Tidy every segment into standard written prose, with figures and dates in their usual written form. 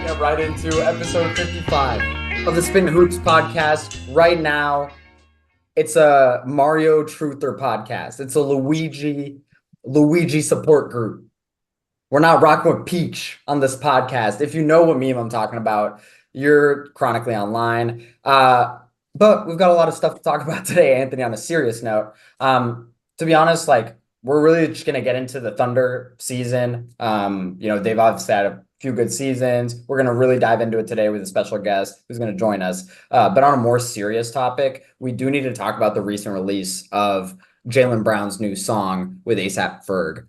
get right into episode 55 of the Spittin Hoops podcast. Right now, it's a Mario Truther podcast. It's a Luigi support group. We're not rocking with Peach on this podcast. If you know what meme I'm talking about, you're chronically online. But we've got a lot of stuff to talk about today, Anthony, on a serious note. To be honest, like, we're really just going to get into the Thunder season. They've obviously had a few good seasons. We're going to really dive into it today with a special guest who's going to join us. But on a more serious topic, we do need to talk about the recent release of Jaylen Brown's new song with A$AP Ferg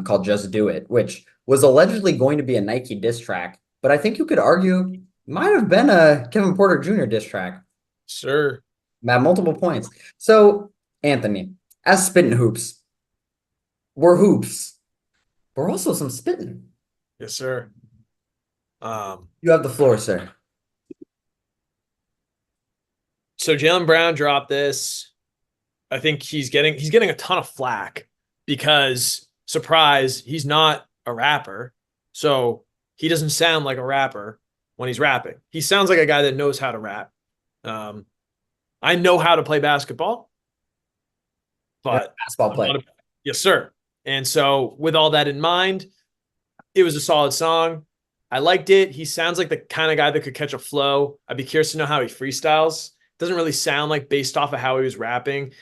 called Just Do It, which was allegedly going to be a Nike diss track. But I think you could argue might have been a Kevin Porter Jr. diss track. Sure. At multiple points. So, Anthony, as Spittin' Hoops, we're hoops. We're also some spitting. Yes, sir. You have the floor, sir. So Jaylen Brown dropped this. I think he's getting a ton of flack because, surprise, he's not a rapper. So he doesn't sound like a rapper when he's rapping. He sounds like a guy that knows how to rap. I know how to play basketball, but basketball play. Yes, sir. And so with all that in mind, it was a solid song. I liked it. He sounds like the kind of guy that could catch a flow. I'd be curious to know how he freestyles. Doesn't really sound like based off of how he was rapping.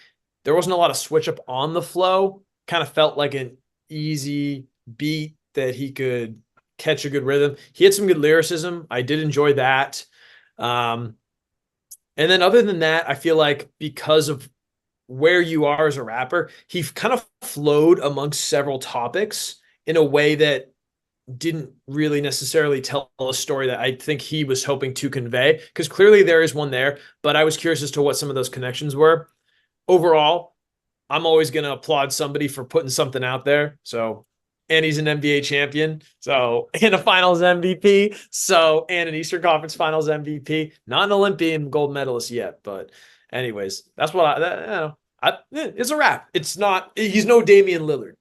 There wasn't a lot of switch up on the flow. Kind of felt like an easy beat that he could catch a good rhythm. He had some good lyricism. I did enjoy that. And then other than that, I feel like because of where you are as a rapper, he kind of flowed amongst several topics in a way that didn't really necessarily tell a story that I think he was hoping to convey, because clearly there is one there, but I was curious as to what some of those connections were. Overall, I'm always going to applaud somebody for putting something out there. And he's an NBA champion, and a finals MVP, and an Eastern Conference Finals MVP, not an Olympian gold medalist yet, but anyways, that's what it's a wrap. It's not, he's no Damian Lillard,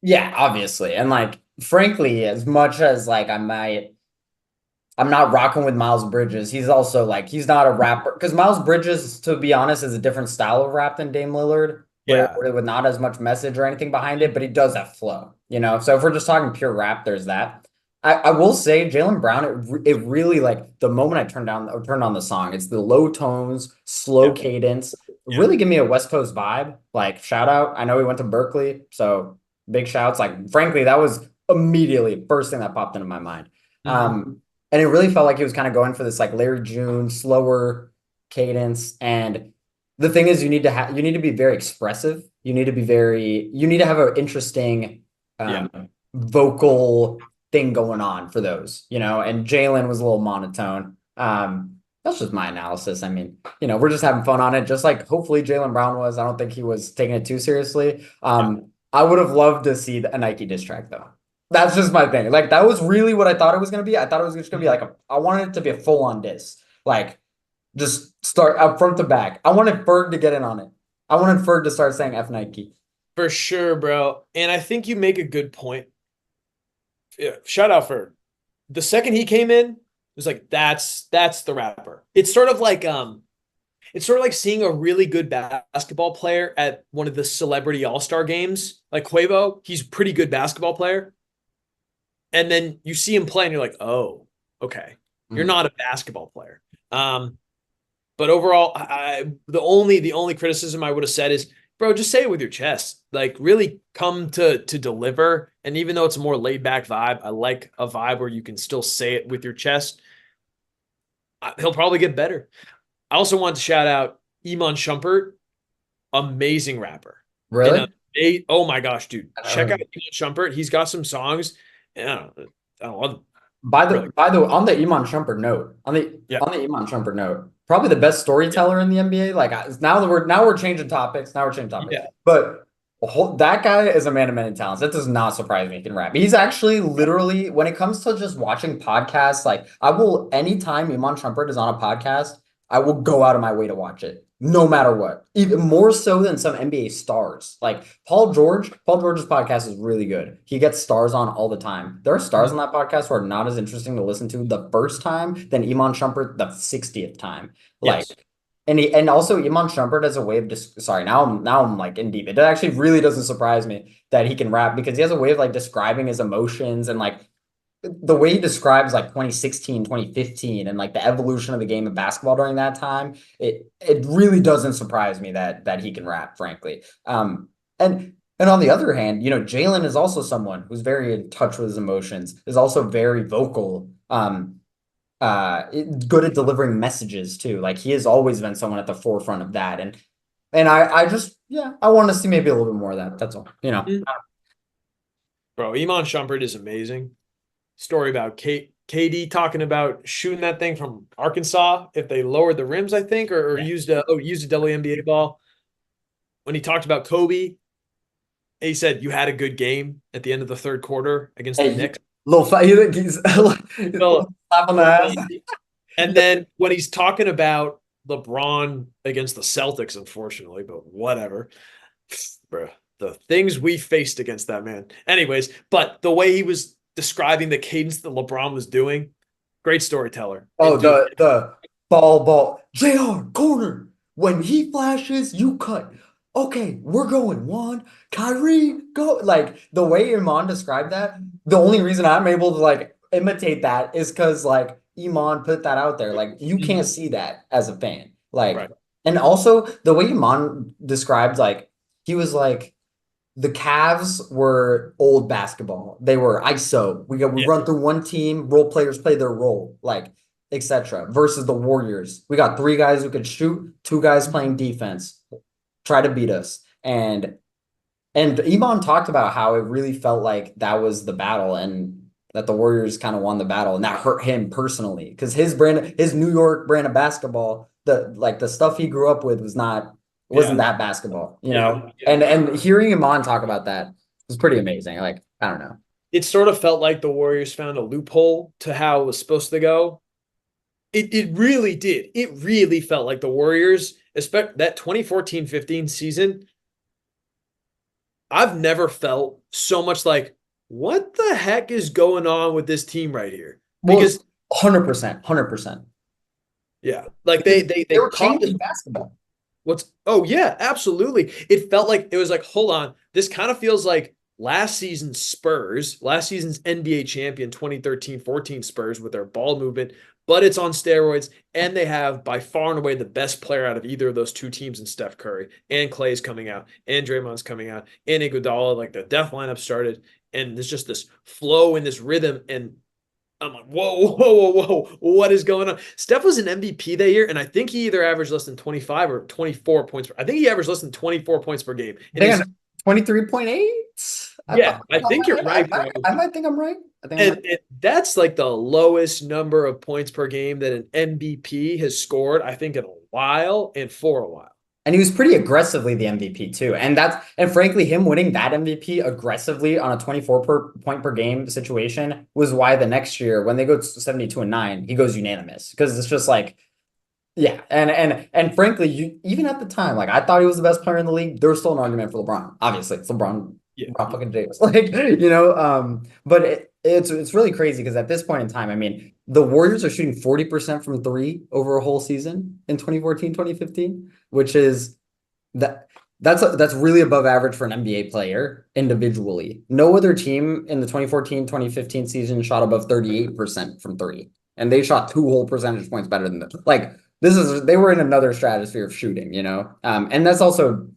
Yeah, obviously. And like, frankly, as much as like I'm not rocking with Miles Bridges, he's also like, he's not a rapper, because Miles Bridges, to be honest, is a different style of rap than Dame Lillard. Yeah. With not as much message or anything behind it, but he does have flow, So if we're just talking pure rap, there's that. I will say Jaylen Brown, it really, like, the moment I turned on the song, it's the low tones, slow cadence, really give me a West Coast vibe. Like, shout out. I know he went to Berkeley, so big shouts. Like, frankly, that was immediately first thing that popped into my mind. And it really felt like he was kind of going for this like Larry June, slower cadence. And the thing is, you need to be very expressive. You need to have an interesting vocal thing going on for those, and Jaylen was a little monotone. That's just my analysis. I mean, we're just having fun on it, just like hopefully Jaylen Brown was. I don't think he was taking it too seriously. I would have loved to see a Nike diss track though. That's just my thing. Like, that was really what I thought it was going to be. I thought it was just going to be like I wanted it to be a full on diss. Like, just start up front to back. I wanted Ferg to get in on it. I wanted Ferg to start saying F Nike. For sure, bro. And I think you make a good point. Yeah, shout out Ferg. The second he came in, it was like, that's the rapper. It's sort of like seeing a really good basketball player at one of the celebrity all-star games. Like Quavo, he's a pretty good basketball player. And then you see him play and you're like, oh, okay. You're not a basketball player. But overall, the only criticism I would have said is, bro, just say it with your chest. Like, really come to deliver. And even though it's a more laid back vibe, I like a vibe where you can still say it with your chest. He'll probably get better. I also want to shout out Iman Shumpert, amazing rapper. Really? Oh my gosh, dude! Check out Iman Shumpert. He's got some songs. I don't love them. By the way, on the Iman Shumpert note, probably the best storyteller in the NBA. Like, now we're changing topics. Yeah. But that guy is a man of many talents. That does not surprise me. He can rap. He's actually literally, when it comes to just watching podcasts, like, anytime Iman Shumpert is on a podcast, I will go out of my way to watch it. no matter what. Even more so than some NBA stars. Like Paul George's podcast is really good. He gets stars on all the time. There are stars on that podcast who are not as interesting to listen to the first time than Iman Shumpert the 60th time. Like, Yes. and also Iman Shumpert has a way of sorry, now I'm like in deep. It actually really doesn't surprise me that he can rap because he has a way of like describing his emotions and like the way he describes like 2016, 2015, and like the evolution of the game of basketball during that time, it really doesn't surprise me that he can rap, frankly. And on the other hand, Jaylen is also someone who's very in touch with his emotions, is also very vocal, good at delivering messages too. Like he has always been someone at the forefront of that. And I just I want to see maybe a little bit more of that. That's all. Mm. Bro, Iman Shumpert is amazing. Story about KD talking about shooting that thing from Arkansas if they lowered the rims, I think, or Yeah. used a WNBA ball. When he talked about Kobe, he said you had a good game at the end of the third quarter against the Hey, Knicks. little he's Well, slap on the well, ass. and then when he's talking about LeBron against the Celtics, unfortunately, but whatever, bro, the things we faced against that man. Anyways, but the way he was describing the cadence that LeBron was doing, great storyteller. Oh, And dude, the ball. JR, corner. When he flashes, you cut. Okay, we're going one. Kyrie, go. Like the way Iman described that, the only reason I'm able to like imitate that is because like Iman put that out there. Like you can't see that as a fan. Like, right. and also the way Iman described, like, he was like, the Cavs were old basketball. They were ISO. We Yeah. run through one team, role players play their role, like etc. Versus the Warriors. We got three guys who could shoot, two guys playing defense, try to beat us. And Iman talked about how it really felt like that was the battle and that the Warriors kind of won the battle and that hurt him personally because his New York brand of basketball, the stuff he grew up with wasn't Yeah. that basketball, Yeah. And hearing Iman talk about that was pretty amazing. Like, I don't know. It sort of felt like the Warriors found a loophole to how it was supposed to go. It really did. It really felt like the Warriors, especially that 2014-15 season. I've never felt so much like, what the heck is going on with this team right here? Well, Because 100%, 100%. yeah, like Because they they were caught this. changing basketball. What's oh yeah, absolutely. It felt like it was like, hold on, this kind of feels like last season's Spurs, last season's NBA champion 2013-14 Spurs with their ball movement, but it's on steroids, and they have by far and away the best player out of either of those two teams in Steph Curry, and Clay's coming out, and Draymond's coming out, and Iguodala, like the death lineup started, and there's just this flow and this rhythm, and I'm like, whoa, whoa, whoa, whoa, what is going on? Steph was an MVP that year, and I think he either averaged less than 25 or 24 points. I think he averaged less than 24 points per game. And They he's, got 23.8. I yeah, thought I think you're right, bro. I might think I'm right. I think I'm right. And that's like the lowest number of points per game that an MVP has scored, I think, in a while and for a while. And he was pretty aggressively the MVP too. And frankly, him winning that MVP aggressively on a 24 per point per game situation was why the next year when they go 72-9, he goes unanimous. Because it's just like, yeah. And frankly, you even at the time, like I thought he was the best player in the league. There was still an argument for LeBron. Obviously, it's LeBron, Yeah. LeBron fucking James. Like, but it's really crazy because at this point in time, I mean, the Warriors are shooting 40% from three over a whole season in 2014, 2015, which is that's really above average for an NBA player individually. No other team in the 2014, 2015 season shot above 38% from three. And they shot two whole percentage points better than them. Like they were in another stratosphere of shooting. And that's also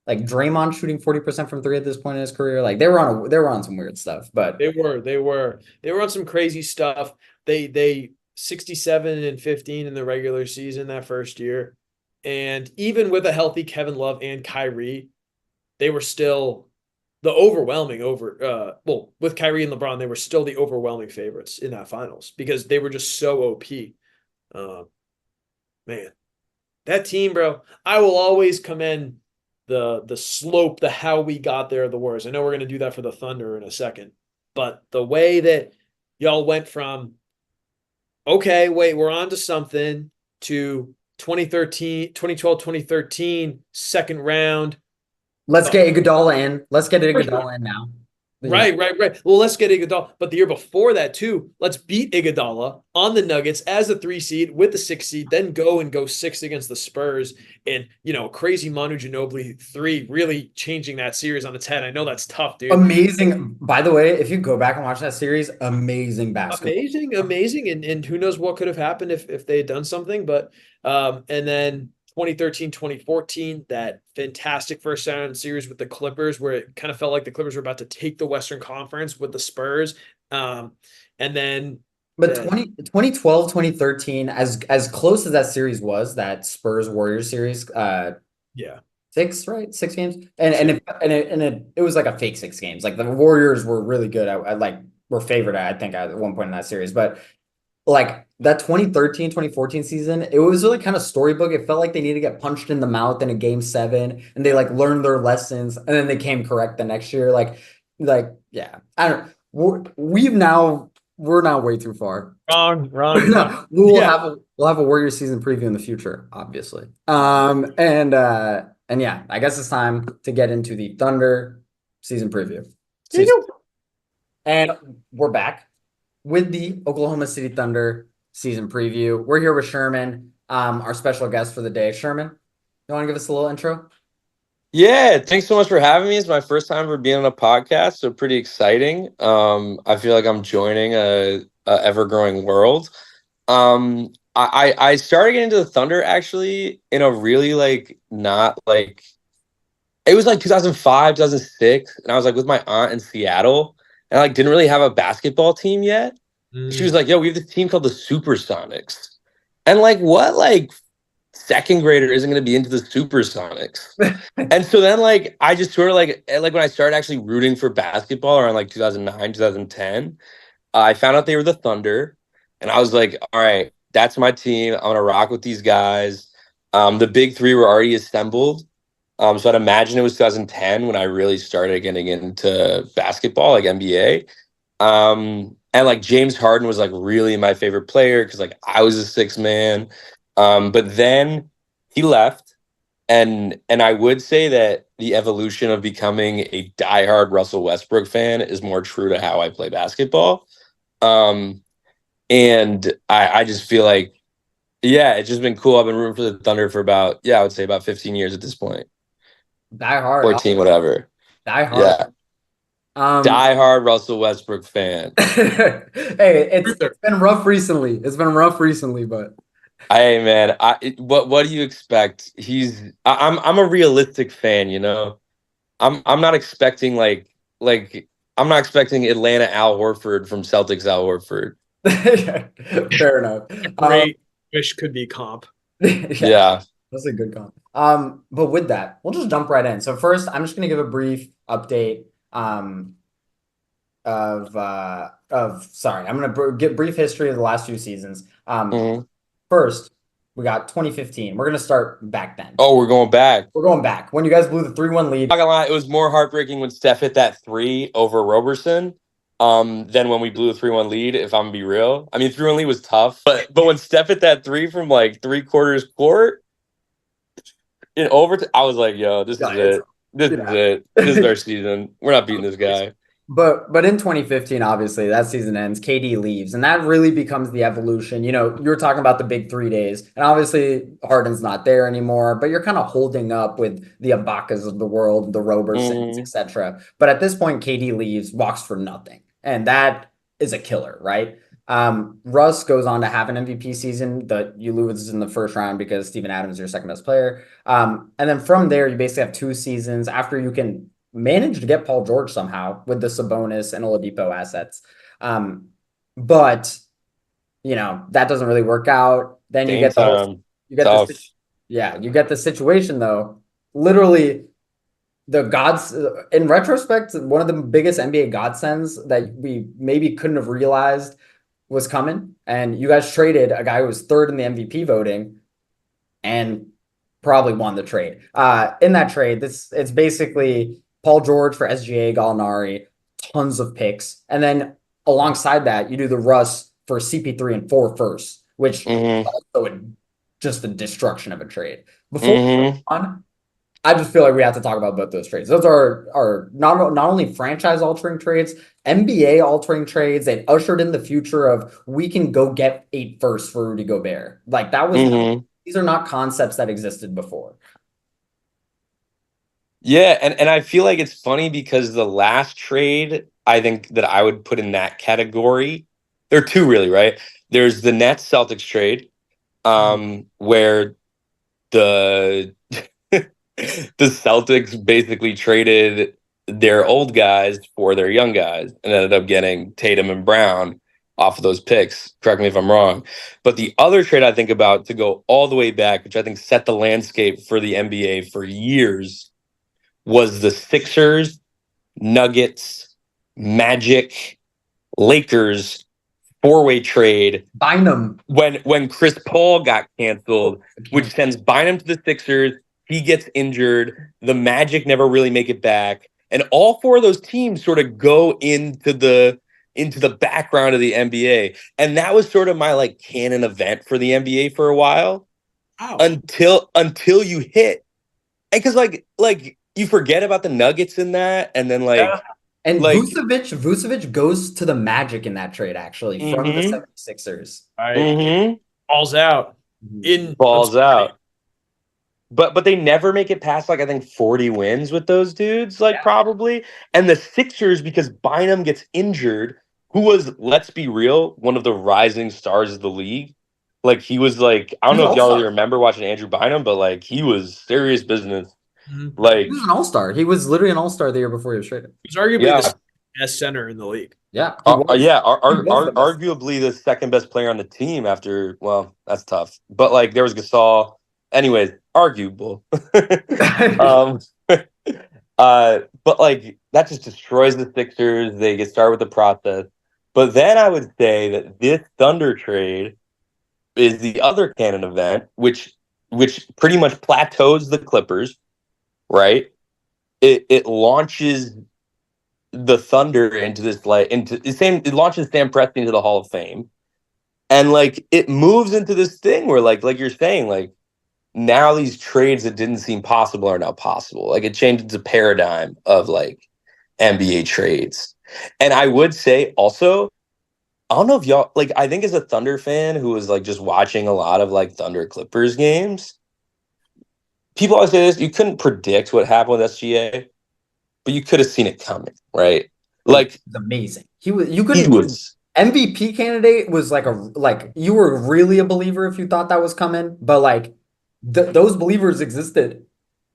like Draymond shooting 40% from three at this point in his career. Like they were on some weird stuff, but They were on some crazy stuff. They 67-15 in the regular season that first year. And even with a healthy Kevin Love and Kyrie, they were still the overwhelming with Kyrie and LeBron, they were still the overwhelming favorites in that finals because they were just so OP. Man, that team, bro, I will always commend the slope, the how we got there, the Warriors. I know we're gonna do that for the Thunder in a second, but the way that y'all went from okay, wait, we're on to something to 2012, 2013, second round. Let's get Iguodala in. Let's get Iguodala in now. Right. Well, let's get Iguodala. But the year before that, too, let's beat Iguodala on the Nuggets as the 3 seed with the 6 seed, then go 6 against the Spurs. And, crazy Manu Ginobili 3 really changing that series on its head. I know that's tough, dude. Amazing. By the way, if you go back and watch that series, amazing basketball. Amazing. And who knows what could have happened if they had done something. But, and then 2013, 2014, that fantastic first round series with the Clippers, where it kind of felt like the Clippers were about to take the Western Conference with the Spurs. And then But 2012, 2013, as close as that series was, that Spurs Warriors series, yeah, 6, right? 6 games. And it was like a fake 6 games. Like the Warriors were really good. Were favored, I think, at one point in that series. But like that 2013, 2014 season, it was really kind of storybook. It felt like they needed to get punched in the mouth in a game 7, and they like learned their lessons, and then they came correct the next year. Yeah. I don't we're now way too far. wrong. We'll have a Warriors season preview in the future, obviously. And yeah, I guess it's time to get into the Thunder season preview. And we're back with the Oklahoma City Thunder season preview. We're here with Sherman, our special guest for the day. Sherman, you want to give us a little intro? Yeah, thanks so much for having me. It's my first time for being on a podcast, so pretty exciting. I feel like I'm joining a ever-growing world. I started getting into the Thunder actually in a really not it was like 2005, 2006, and I was like with my aunt in Seattle, and I didn't really have a basketball team yet. She was like, "Yo, we have this team called the Supersonics," and what second grader isn't going to be into the Supersonics? And so then I just sort of when I started actually rooting for basketball around 2009, 2010, I found out they were the Thunder, and I was like, all right, that's my team. I'm going to rock with these guys. The big three were already assembled. So I'd imagine it was 2010 when I really started getting into basketball, like NBA. And James Harden was really my favorite player because I was a sixth man. But then he left, and I would say that the evolution of becoming a diehard Russell Westbrook fan is more true to how I play basketball. And I just feel it's just been cool. I've been rooting for the Thunder for I would say about 15 years at this point. Die hard. 14, whatever. Die hard. Yeah. Die-hard Russell Westbrook fan. Hey, it's been rough recently. But hey man, what do you expect? I'm a realistic fan, I'm not expecting I'm not expecting Atlanta Al Horford from Celtics Al Horford. Fair enough. Great wish could be comp. Yeah. That's a good comp. But with that, we'll just jump right in. So first, I'm just gonna give a brief update I'm gonna get brief history of the last few seasons. First, we got 2015. We're gonna start back then. Oh, we're going back. We're going back. When you guys blew the 3-1 lead. I'm not gonna lie, it was more heartbreaking when Steph hit that 3 over Roberson than when we blew a 3-1 lead, if I'm gonna be real. I mean, 3-1 lead was tough, but when Steph hit that 3 from 3/4 court in overtime, I was like, yo, this is it. This is it. This is our season. We're not beating this guy. But in 2015, obviously, that season ends. KD leaves, and that really becomes the evolution. You were talking about the big 3 days, and obviously Harden's not there anymore. But you're kind of holding up with the Ibakas of the world, the Robersons, etc. But at this point, KD leaves, walks for nothing, and that is a killer, right? Russ goes on to have an MVP season that you lose in the first round because Steven Adams is your second best player. And then from there, you basically have 2 seasons after you can manage to get Paul George somehow with the Sabonis and Oladipo assets. But that doesn't really work out. Then you get the situation though. Literally, the gods, in retrospect, one of the biggest NBA godsends that we maybe couldn't have realized was coming. And you guys traded a guy who was third in the MVP voting and probably won the trade. In that trade, it's basically Paul George for SGA, Gallinari, tons of picks. And then alongside that, you do the Russ for CP3 and 4 firsts, which also just the destruction of a trade. Before we Mhm. move on, I just feel like we have to talk about both those trades. Those are not only franchise altering trades, NBA altering trades. They ushered in the future of we can go get 8 firsts for Rudy Gobert. Like that was Mhm. these are not concepts that existed before. Yeah, and I feel like it's funny because the last trade I think that I would put in that category, there are two really, right? There's the Nets Celtics trade, where the the Celtics basically traded their old guys for their young guys and ended up getting Tatum and Brown off of those picks. Correct me if I'm wrong. But the other trade I think about to go all the way back, which I think set the landscape for the NBA for years, was the Sixers, Nuggets, Magic, Lakers four-way trade Bynum. when Chris Paul got canceled, which sends Bynum to the Sixers. He gets injured. The Magic never really make it back, and all four of those teams sort of go into the background of the NBA. And that was sort of my like canon event for the NBA for a while Wow. until you hit, and because like you forget about the Nuggets in that, and then And like Vucevic goes to the Magic in that trade, actually, from the 76ers. Balls out in balls out. But they never make it past like I think 40 wins with those dudes, like probably. And the Sixers, because Bynum gets injured, who was, let's be real, one of the rising stars of the league. Like he was like, I don't know if y'all really remember watching Andrew Bynum, but like he was serious business. Like he was an all-star. He was literally an all-star the year before he was traded. He's arguably the best center in the league. Yeah, he was. Arguably the second best player on the team after. Well, that's tough, but like there was Gasol. Anyways, arguable. But like that just destroys the Sixers. They get started with the process. But then I would say that this Thunder trade is the other canon event, which pretty much plateaus the Clippers, right? It launches the Thunder into this it launches Sam Presti into the Hall of Fame. And like it moves into this thing where like you're saying, like now these trades that didn't seem possible are now possible. Like it changed the paradigm of like NBA trades. And I would say also, I don't know if y'all like I think as a Thunder fan who was like just watching a lot of like Thunder Clippers games, people always say this, you couldn't predict what happened with SGA, but you could have seen it coming, right? Like it's amazing. You couldn't MVP candidate was like you were really a believer if you thought that was coming, but like those believers existed.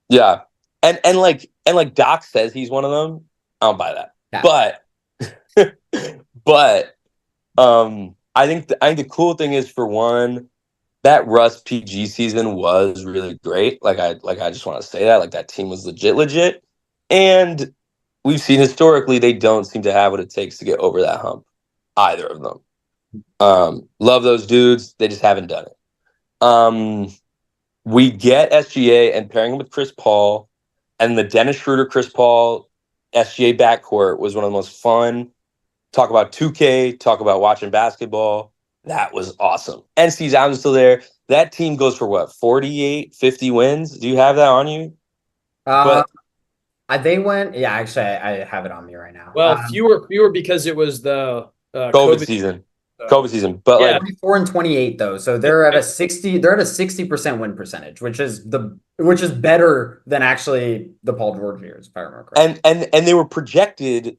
Yeah. And like Doc says he's one of them. I don't buy that. Yeah. But I think the cool thing is, for one, that Russ PG season was really great. Like I just want to say that. Like that team was legit. And we've seen historically they don't seem to have what it takes to get over that hump. Either of them. Love those dudes. They just haven't done it. We get SGA and pairing him with Chris Paul, and the Dennis Schroeder, Chris Paul, SGA backcourt was one of the most fun. Talk about 2K, talk about watching basketball. That was awesome. And Steve Adams still there. That team goes for what, 48, 50 wins? Do you have that on you? They went, yeah, actually, I have it on me right now. Well, fewer because it was the COVID season. COVID season, but like 24 and 28 though, so they're at a 60% win percentage, which is better than actually the Paul George years, if I remember correctly. And they were projected,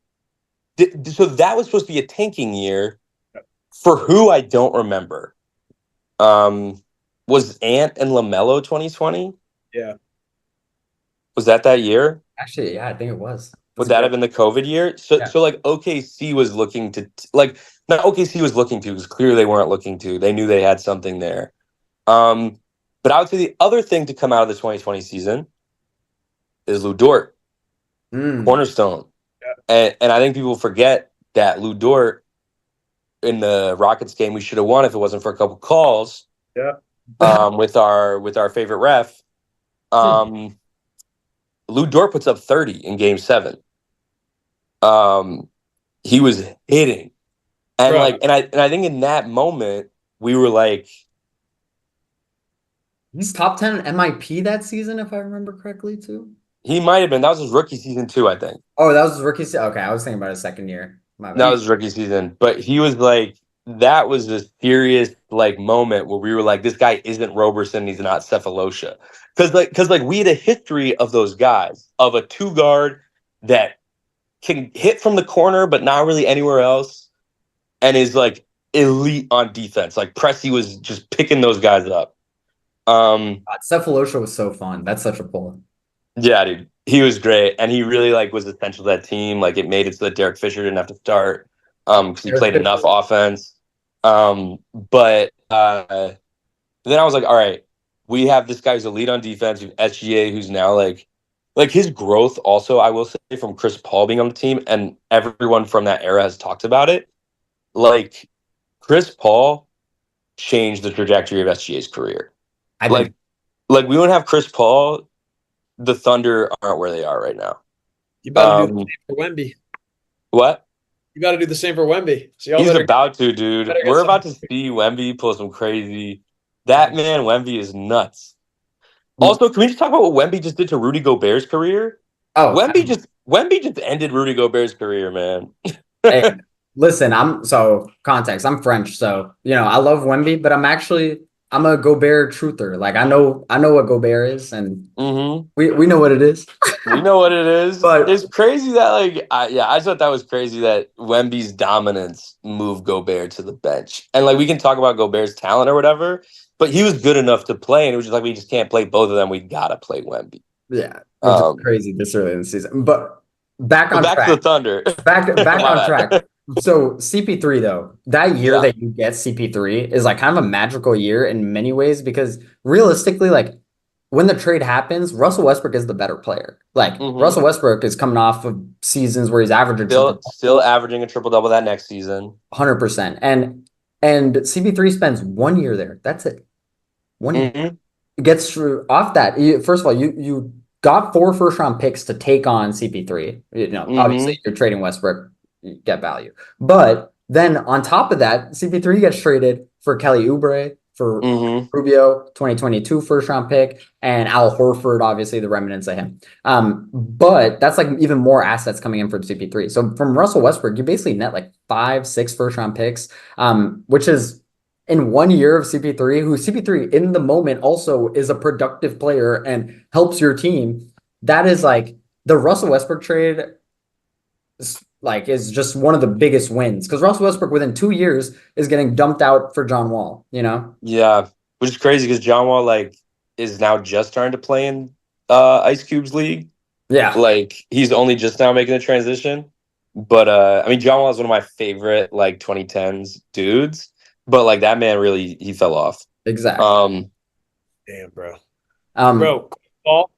so that was supposed to be a tanking year for who I don't remember. Was Ant and LaMelo 2020? Yeah. Was that year? Actually, yeah, I think it was. Would that have been the COVID year? So like OKC was looking to like, not OKC was looking to, because clearly they weren't looking to. They knew they had something there. But I would say the other thing to come out of the 2020 season is Lou Dort, cornerstone. Yeah. And I think people forget that Lou Dort in the Rockets game we should have won if it wasn't for a couple calls. Yeah. With our favorite ref. Lou Dort puts up 30 in game 7. He was hitting. And I think in that moment we were like, He's top 10 MIP that season, if I remember correctly, too. He might have been. That was his rookie season too, I think. Oh, that was his rookie season. Okay, I was thinking about his second year. My That bad. was his rookie season. But he was like, that was a serious like moment where we were like, this guy isn't Roberson, he's not Cephalosha. Because we had a history of those guys, of a two guard that can hit from the corner, but not really anywhere else, and is like elite on defense. Like Pressey was just picking those guys up. God, Cephalosha was so fun. That's such a pull. Yeah, dude. He was great. And he really like was essential to that team. Like it made it so that Derek Fisher didn't have to start. Because he played enough offense. But then I was like, all right, we have this guy who's elite on defense, we have SGA who's now like his growth also, I will say, from Chris Paul being on the team, and everyone from that era has talked about it. Like Chris Paul changed the trajectory of SGA's career. Like we wouldn't have Chris Paul, the Thunder aren't where they are right now. You better do the same for Wemby. What? You got to do the same for Wemby. So he's about to, dude. We're about to see Wemby pull some crazy. That man, Wemby, is nuts. Also, can we just talk about what Wemby just did to Rudy Gobert's career? Oh, Wemby just ended Rudy Gobert's career, man. Hey, listen, context. I'm French, so I love Wemby, but I'm a Gobert truther. Like I know what Gobert is, and we know what it is. We know what it is. But it's crazy that I just thought that was crazy that Wemby's dominance moved Gobert to the bench. And we can talk about Gobert's talent or whatever, but he was good enough to play, and it was just we just can't play both of them. We gotta play Wemby. Yeah, which is crazy this early in the season. But back on track. To the Thunder. Back on track. So CP3 though, that year that you get CP3 is kind of a magical year in many ways, because realistically, when the trade happens, Russell Westbrook is the better player. Russell Westbrook is coming off of seasons where he's averaging still averaging a triple-double that next season. 100%. And CP3 spends 1 year there. That's it. 1 year. Gets through off that. First of all, you got 4 first-round picks to take on CP3. Obviously you're trading Westbrook, you get value. But then on top of that, CP3 gets traded for Kelly Oubre, for Rubio, 2022 first-round pick, and Al Horford, obviously the remnants of him. But that's even more assets coming in for CP3. So from Russell Westbrook, you basically net 5-6 first-round picks, which is in 1 year of CP3, who CP3 in the moment also is a productive player and helps your team. That is the Russell Westbrook trade is just one of the biggest wins, because Russell Westbrook within 2 years is getting dumped out for John Wall, Yeah, which is crazy because John Wall is now just starting to play in Ice Cube's league. Yeah, he's only just now making the transition. But John Wall is one of my favorite 2010s dudes. But that man really, he fell off. Exactly. Damn, bro.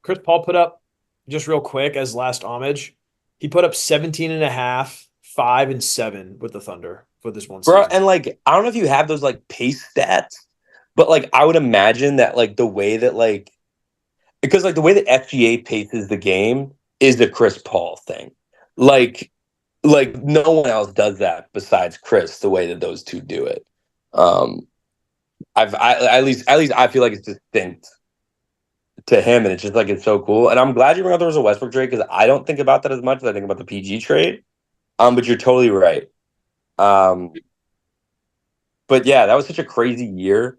Chris Paul put up, just real quick as last homage, he put up 17 and a half, 5 and 7 with the Thunder for this one season. Bro, and I don't know if you have those pace stats, but I would imagine that the way that because the way that FGA paces the game is the Chris Paul thing. No one else does that besides Chris, the way that those two do it. At least I feel like it's distinct to him, and it's just it's so cool. And I'm glad you brought up the Russell Westbrook trade, because I don't think about that as much as I think about the PG trade. But you're totally right. But yeah, that was such a crazy year,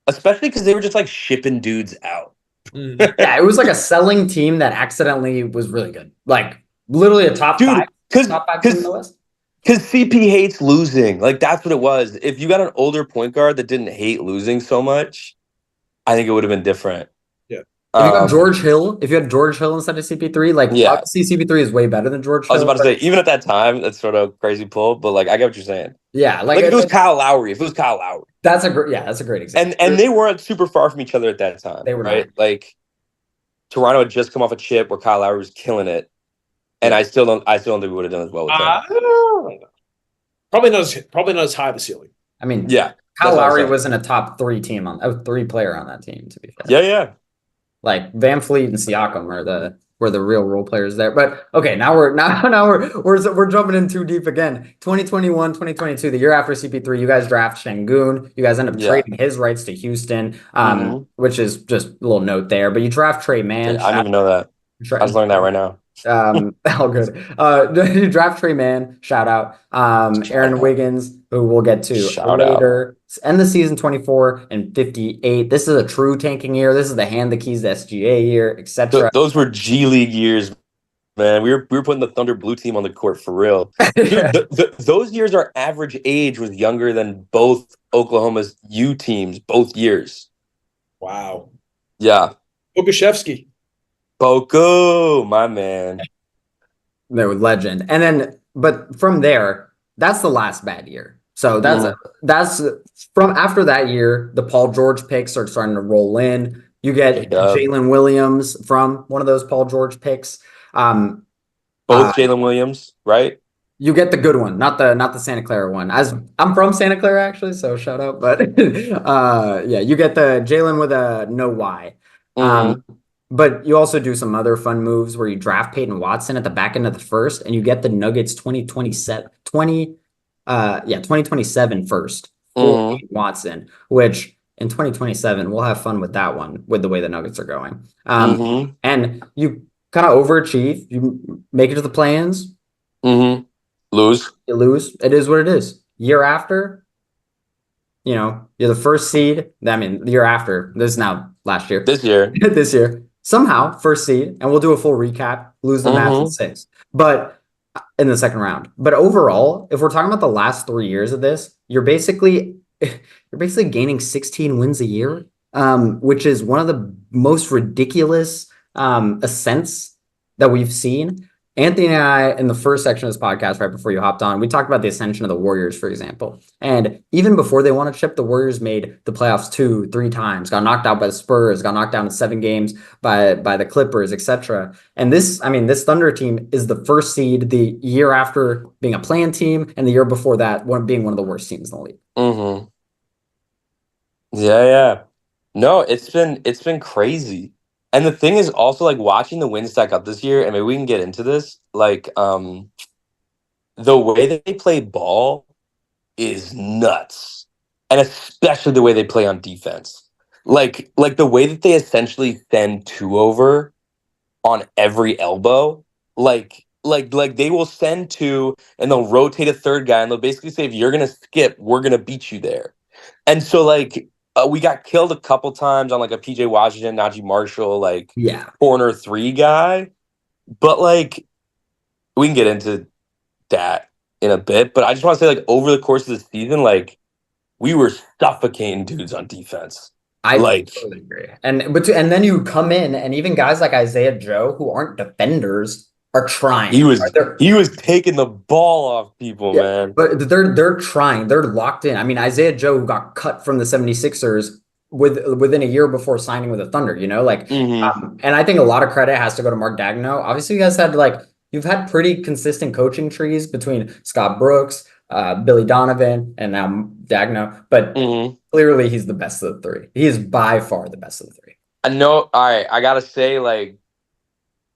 especially because they were just shipping dudes out. Yeah, it was a selling team that accidentally was really good. Literally a top five team in the West. Because CP hates losing. That's what it was. If you got an older point guard that didn't hate losing so much, I think it would have been different. If you got George Hill, if you had George Hill instead of CP3, obviously CP3 is way better than George Hill. I was about to say, even at that time, that's sort of crazy pull, but I get what you're saying. Yeah, if it was Kyle Lowry, that's a great example. And they weren't super far from each other at that time. They were right. Not. Toronto had just come off a chip where Kyle Lowry was killing it, and I still don't think we would have done as well with him. Probably not as high of a ceiling. Yeah, Kyle Lowry wasn't a top 3 team 3 player on that team, to be fair. Yeah. Van Fleet and Siakam were where the real role players there. But okay, now we're jumping in too deep again. 2021, 2022, the year after CP3, you guys draft Şengün. You guys end up trading his rights to Houston, which is just a little note there. But you draft Trey Mann. I didn't even know that. I was learning that right now. All good. You draft Trey Mann, shout out. Aaron Wiggins, who we'll get to later. End the season 24 and 58. This is a true tanking year. This is the hand the keys to SGA year, etc. Those were G League years, man. We were putting the Thunder blue team on the court for real. Dude, those years, our average age was younger than both Oklahoma's U teams, both years. Wow. Yeah. Okashevsky. Boko, my man. They were legend. And then, but from there, that's the last bad year. So that's from after that year, the Paul George picks are starting to roll in. You get Jaylen Williams from one of those Paul George picks. Both Jaylen Williams, right? You get the good one, not the Santa Clara one. As I'm from Santa Clara, actually, so shout out. But yeah, you get the Jaylen with a no Y. But you also do some other fun moves where you draft Peyton Watson at the back end of the first, and you get the Nuggets 2027 first for Peyton Watson, which in 2027 we'll have fun with that one with the way the Nuggets are going. And you kind of overachieve. You make it to the play-ins. Lose. You lose. It is what it is. Year after, you're the first seed. I mean, the year after. This is now last year. This year. This year. Somehow, first seed, and we'll do a full recap, lose the Mavs in 6. But in the second round. But overall, if we're talking about the last 3 years of this, you're basically gaining 16 wins a year, which is one of the most ridiculous ascents that we've seen. Anthony and I, in the first section of this podcast, right before you hopped on, we talked about the ascension of the Warriors, for example. And even before they won a chip, the Warriors made the playoffs 2-3 times, got knocked out by the Spurs, got knocked down in 7 games by the Clippers, etc. And this Thunder team is the first seed the year after being a play-in team, and the year before that being one of the worst teams in the league. Yeah. No, it's been crazy. And the thing is also, like, watching the wins stack up this year, and maybe we can get into this, like, the way that they play ball is nuts. And especially the way they play on defense. Like the way that they essentially send 2 over on every elbow. Like they will send 2 and they'll rotate a third guy and they'll basically say, if you're going to skip, we're going to beat you there. And so, like, we got killed a couple times on, like, a PJ Washington, Najee Marshall, corner 3 guy. But, like, we can get into that in a bit. But I just want to say, like, over the course of the season, like, we were suffocating dudes on defense. I totally agree. And then you come in, and even guys like Isaiah Joe, who aren't defenders, are trying. He was taking the ball off people, man. But they're trying. They're locked in. I mean, Isaiah Joe, who got cut from the 76ers within a year before signing with the Thunder, and I think a lot of credit has to go to Mark Daigneault. Obviously, you guys you've had pretty consistent coaching trees between Scott Brooks, Billy Donovan, and now Daigneault. But clearly, he's the best of the 3. He is by far the best of the 3. I know. All right, I gotta say, like,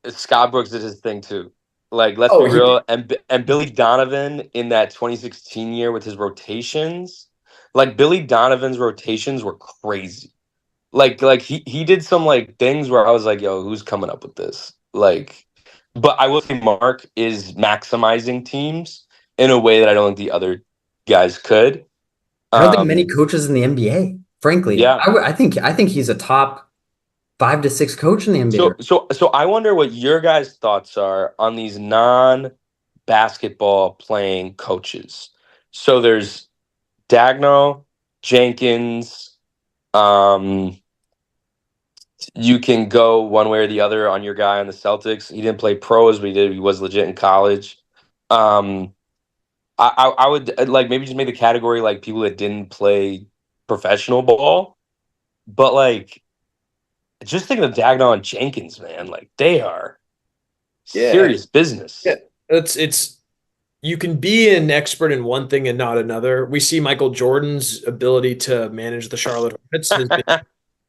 Scott Brooks did his thing too. Like, let's be real. And Billy Donovan in that 2016 year with his rotations, like, Billy Donovan's rotations were crazy. Like he did some, like, things where I was like, yo, who's coming up with this? Like, but I will say Mark is maximizing teams in a way that I don't think the other guys could. I don't think many coaches in the NBA, frankly. Yeah. I think he's a top 5 to 6 coach in the NBA. So I wonder what your guys' thoughts are on these non-basketball playing coaches. So there's Daigneault, Jenkins. You can go one way or the other on your guy on the Celtics. He didn't play pros, but he was legit in college. I would, like, maybe just make the category, like, people that didn't play professional ball, but, like, just thinking of Daigneault and Jenkins, man, like, they are serious business. Yeah, it's you can be an expert in one thing and not another. We see Michael Jordan's ability to manage the Charlotte Hornets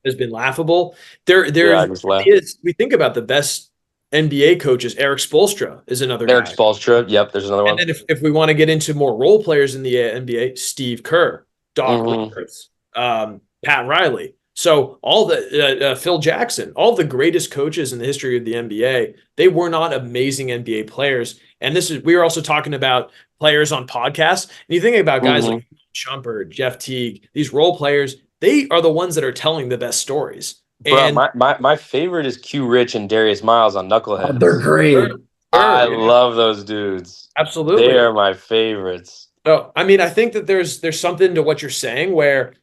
has been laughable. We think about the best NBA coaches, Eric Spoelstra is another Eric guy. Spoelstra. Yep, there's another one. And then if we want to get into more role players in the NBA, Steve Kerr, Doc Rivers, Pat Riley. So all the Phil Jackson, all the greatest coaches in the history of the NBA, they were not amazing NBA players. And we were also talking about players on podcasts. And you think about guys like Shumpert, Jeff Teague, these role players, they are the ones that are telling the best stories. Bro, my favorite is Q Rich and Darius Miles on Knuckleheads. Oh, they're great. I love those dudes. Absolutely. They are my favorites. So, I mean, I think that there's something to what you're saying where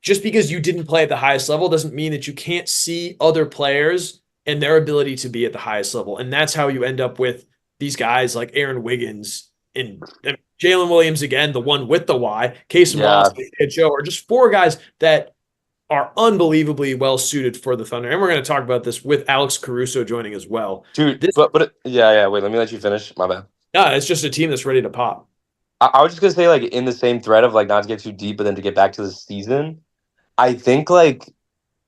just because you didn't play at the highest level doesn't mean that you can't see other players and their ability to be at the highest level. And that's how you end up with these guys like Aaron Wiggins and Jaylen Williams, again, the one with the Y, Casey Moss, and Joe, are just four guys that are unbelievably well suited for the Thunder. And we're going to talk about this with Alex Caruso joining as well. Dude, wait, let me let you finish. My bad. No, it's just a team that's ready to pop. I was just going to say, like, in the same thread of, like, not to get too deep, but then to get back to the season, I think, like,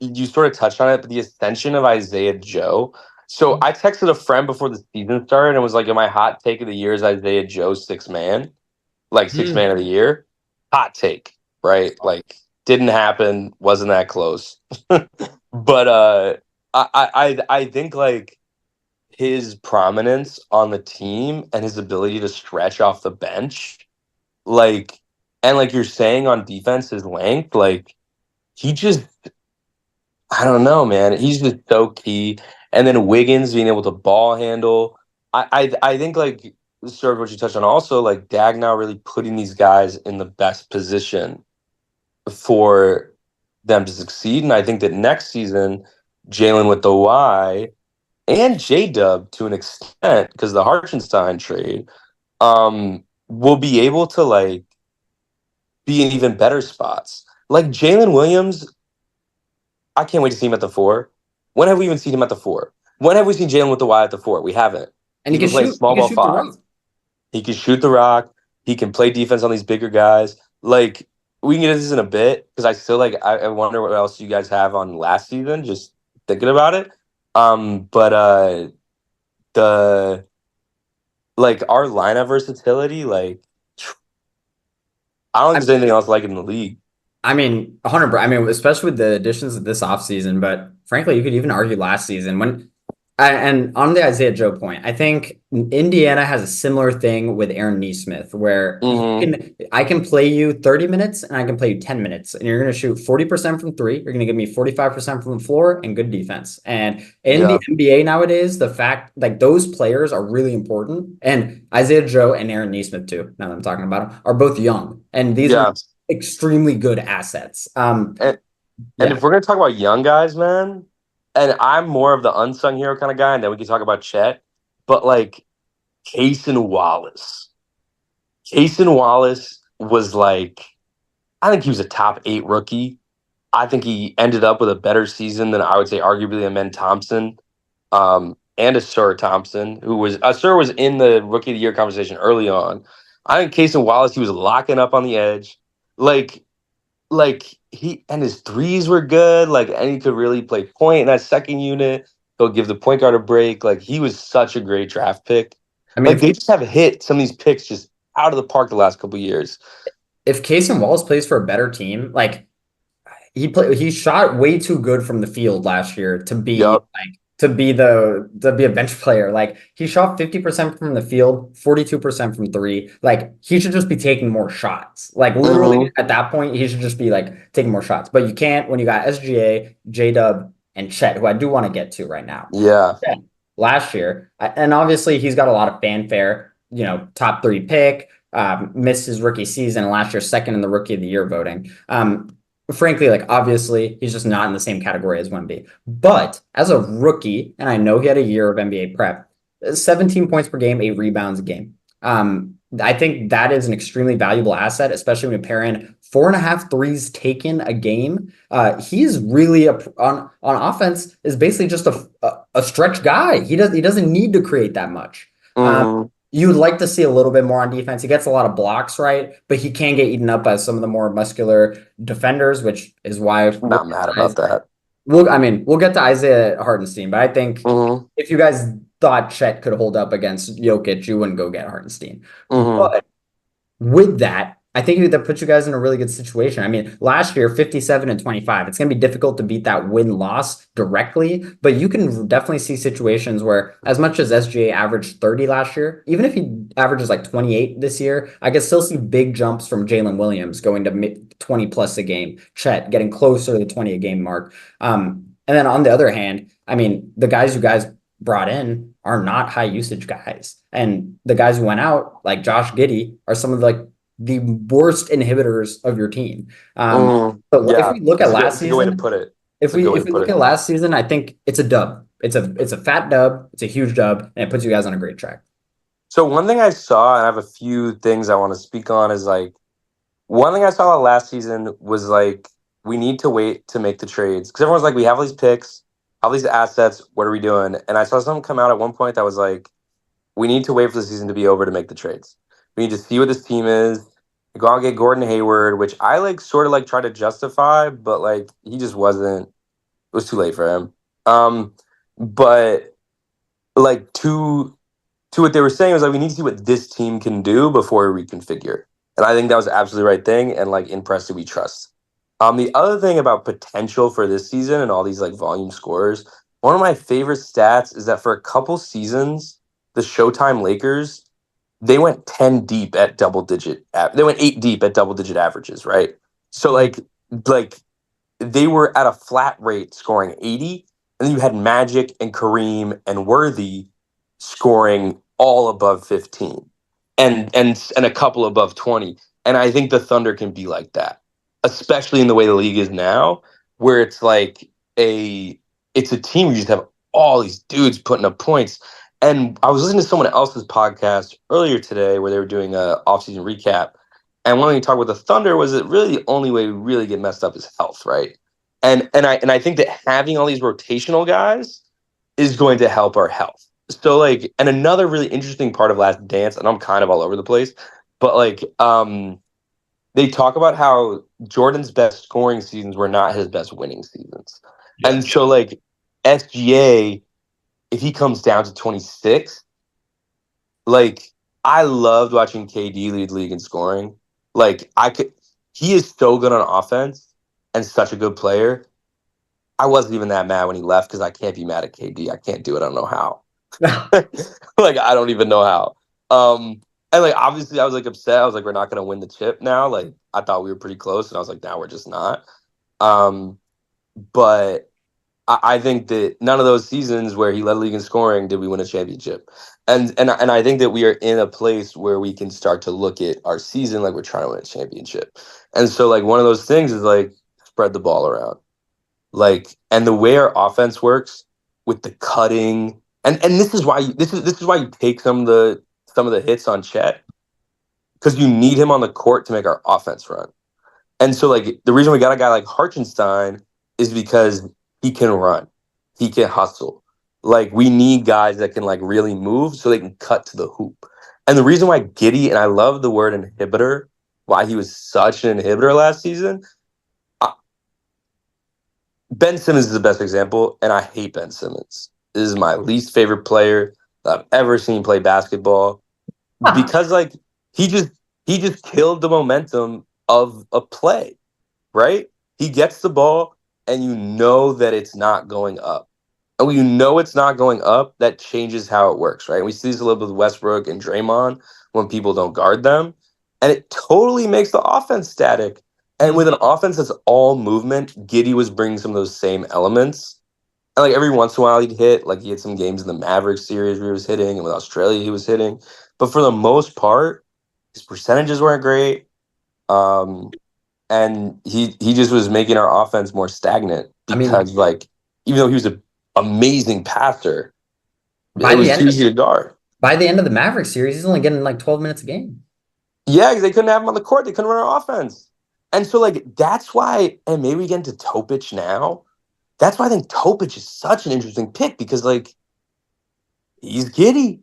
you sort of touched on it, but the ascension of Isaiah Joe. So I texted a friend before the season started and was like, my hot take of the year is Isaiah Joe sixth man. Like, sixth man of the year. Hot take, right? Like, didn't happen, wasn't that close. But I think, like, his prominence on the team and his ability to stretch off the bench, like, and like you're saying on defense, his length, like, he just, I don't know, man. He's just so key. And then Wiggins being able to ball handle. I think, like, sort of what you touched on also, like, Dag now really putting these guys in the best position for them to succeed. And I think that next season, Jaylen with the Y and J-Dub to an extent, because the Hartenstein trade, will be able to, like, be in even better spots. Like Jaylen Williams, I can't wait to see him at the 4. When have we even seen him at the 4? When have we seen Jaylen with the Y at the 4? We haven't. And he can play shoot, small ball 5. He can shoot the rock. He can play defense on these bigger guys. Like, we can get into this in a bit because I still, like, I wonder what else you guys have on last season, just thinking about it. But the, like, our lineup versatility, like, I don't think there's anything else like it in the league. I mean, 100. I mean, especially with the additions of this offseason, but frankly, you could even argue last season and on the Isaiah Joe point, I think Indiana has a similar thing with Aaron Nesmith, where I can play you 30 minutes and I can play you 10 minutes, and you're going to shoot 40% from 3. You're going to give me 45% from the floor and good defense. And in the NBA nowadays, the fact, like, those players are really important. And Isaiah Joe and Aaron Nesmith too, now that I'm talking about them, are both young, and these are extremely good assets. And if we're going to talk about young guys, man, and I'm more of the unsung hero kind of guy, and then we can talk about Chet, but, like, Cason Wallace. Cason Wallace was, like, I think he was a top 8 rookie. I think he ended up with a better season than, I would say, arguably, Amen Thompson and Asur Thompson, Asur was in the Rookie of the Year conversation early on. I think Cason Wallace, he was locking up on the edge. Like he and his threes were good. Like, and he could really play point in that second unit. He'll give the point guard a break. Like, he was such a great draft pick. I mean, like, they just have hit some of these picks just out of the park the last couple of years. If Cason Wallace plays for a better team, like, he shot way too good from the field last year to be to be a bench player. Like, he shot 50% from the field, 42% from 3. Like, he should just be taking more shots. Like, literally at that point, he should just be, like, taking more shots. But you can't when you got SGA, J-Dub, and Chet, who I do want to get to right now. Yeah. Chet, last year, and obviously he's got a lot of fanfare, you know, top 3 pick, missed his rookie season, and last year second in the Rookie of the Year voting. Frankly, like, obviously, he's just not in the same category as Wemby. But as a rookie, and I know he had a year of NBA prep, 17 points per game, 8 rebounds a game. I think that is an extremely valuable asset, especially when you pair in 4.5 threes taken a game. He's really on offense is basically just a stretch guy. He doesn't need to create that much. You would like to see a little bit more on defense. He gets a lot of blocks, right? But he can get eaten up by some of the more muscular defenders, which is why I'm not mad about that. We'll get to Isaiah Hartenstein, but I think if you guys thought Chet could hold up against Jokic, you wouldn't go get Hartenstein. Mhm. But with that, I think that puts you guys in a really good situation. I mean, last year, 57 and 25. It's going to be difficult to beat that win-loss directly, but you can definitely see situations where, as much as SGA averaged 30 last year, even if he averages like 28 this year, I can still see big jumps from Jaylen Williams going to 20 plus a game, Chet getting closer to the 20 a game mark. And then on the other hand, I mean, the guys you guys brought in are not high usage guys. And the guys who went out, like Josh Giddey, are some of the worst inhibitors of your team. So if Yeah, we look at last it's a good way to season, put it. if It's a good way we to put look it. at last season, I think it's a dub. It's a fat dub. It's a huge dub, and it puts you guys on a great track. So one thing I saw, and I have a few things I want to speak on, is like one thing I saw last season was like we need to wait to make the trades because everyone's like, we have all these picks, all these assets. What are we doing? And I saw something come out at one point that was like, we need to wait for the season to be over to make the trades. We need to see what this team is. Go out and get Gordon Hayward, which I like sort of like try to justify, but like he just wasn't. It was too late for him. But like to what they were saying was like we need to see what this team can do before we reconfigure. And I think that was absolutely the right thing. And like in Presti, we trust. The other thing about potential for this season and all these like volume scorers, one of my favorite stats is that for a couple seasons, the Showtime Lakers, they went 10 deep at double digit. They went 8 deep at double digit averages, right? So like they were at a flat rate scoring 80, and then you had Magic and Kareem and Worthy scoring all above 15 and a couple above 20. And I think the Thunder can be like that, especially in the way the league is now, where it's like it's a team where you just have all these dudes putting up points. And I was listening to someone else's podcast earlier today where they were doing a offseason recap. And one thing you talk about the Thunder was that really the only way we really get messed up is health, right? And I think that having all these rotational guys is going to help our health. So like, and another really interesting part of Last Dance, and I'm kind of all over the place, but like they talk about how Jordan's best scoring seasons were not his best winning seasons. Yeah. And so like SGA, if he comes down to 26, like I loved watching KD lead league in scoring. Like he is so good on offense and such a good player. I wasn't even that mad when he left because I can't be mad at KD. I can't do it. I don't know how. Like I don't even know how. And like obviously I was like upset. I was like, we're not gonna win the chip now. Like I thought we were pretty close, and I was like, now we're just not. But I think that none of those seasons where he led the league in scoring did we win a championship. And I think that we are in a place where we can start to look at our season like we're trying to win a championship. And so like one of those things is like spread the ball around. Like, and the way our offense works with the cutting, and this is why this is why you take some of the hits on Chet, because you need him on the court to make our offense run. And so like the reason we got a guy like Hartenstein is because he can run, he can hustle. Like we need guys that can like really move so they can cut to the hoop. And the reason why Giddey, and I love the word inhibitor, why he was such an inhibitor last season. Ben Simmons is the best example, and I hate Ben Simmons. This is my least favorite player that I've ever seen play basketball because like he just killed the momentum of a play, right? He gets the ball and you know that it's not going up. And when you know it's not going up, that changes how it works, right? We see this a little bit with Westbrook and Draymond when people don't guard them. And it totally makes the offense static. And with an offense that's all movement, Giddey was bringing some of those same elements. And like every once in a while he'd hit, like he had some games in the Mavericks series where he was hitting, and with Australia he was hitting. But for the most part, his percentages weren't great. And he just was making our offense more stagnant because like even though he was an amazing passer, it was too easy to guard. By the end of the Mavericks series, he's only getting like 12 minutes a game. Yeah, because they couldn't have him on the court. They couldn't run our offense. And so, like, that's why, and maybe we get into Topic now. That's why I think Topic is such an interesting pick because, like, he's giddy.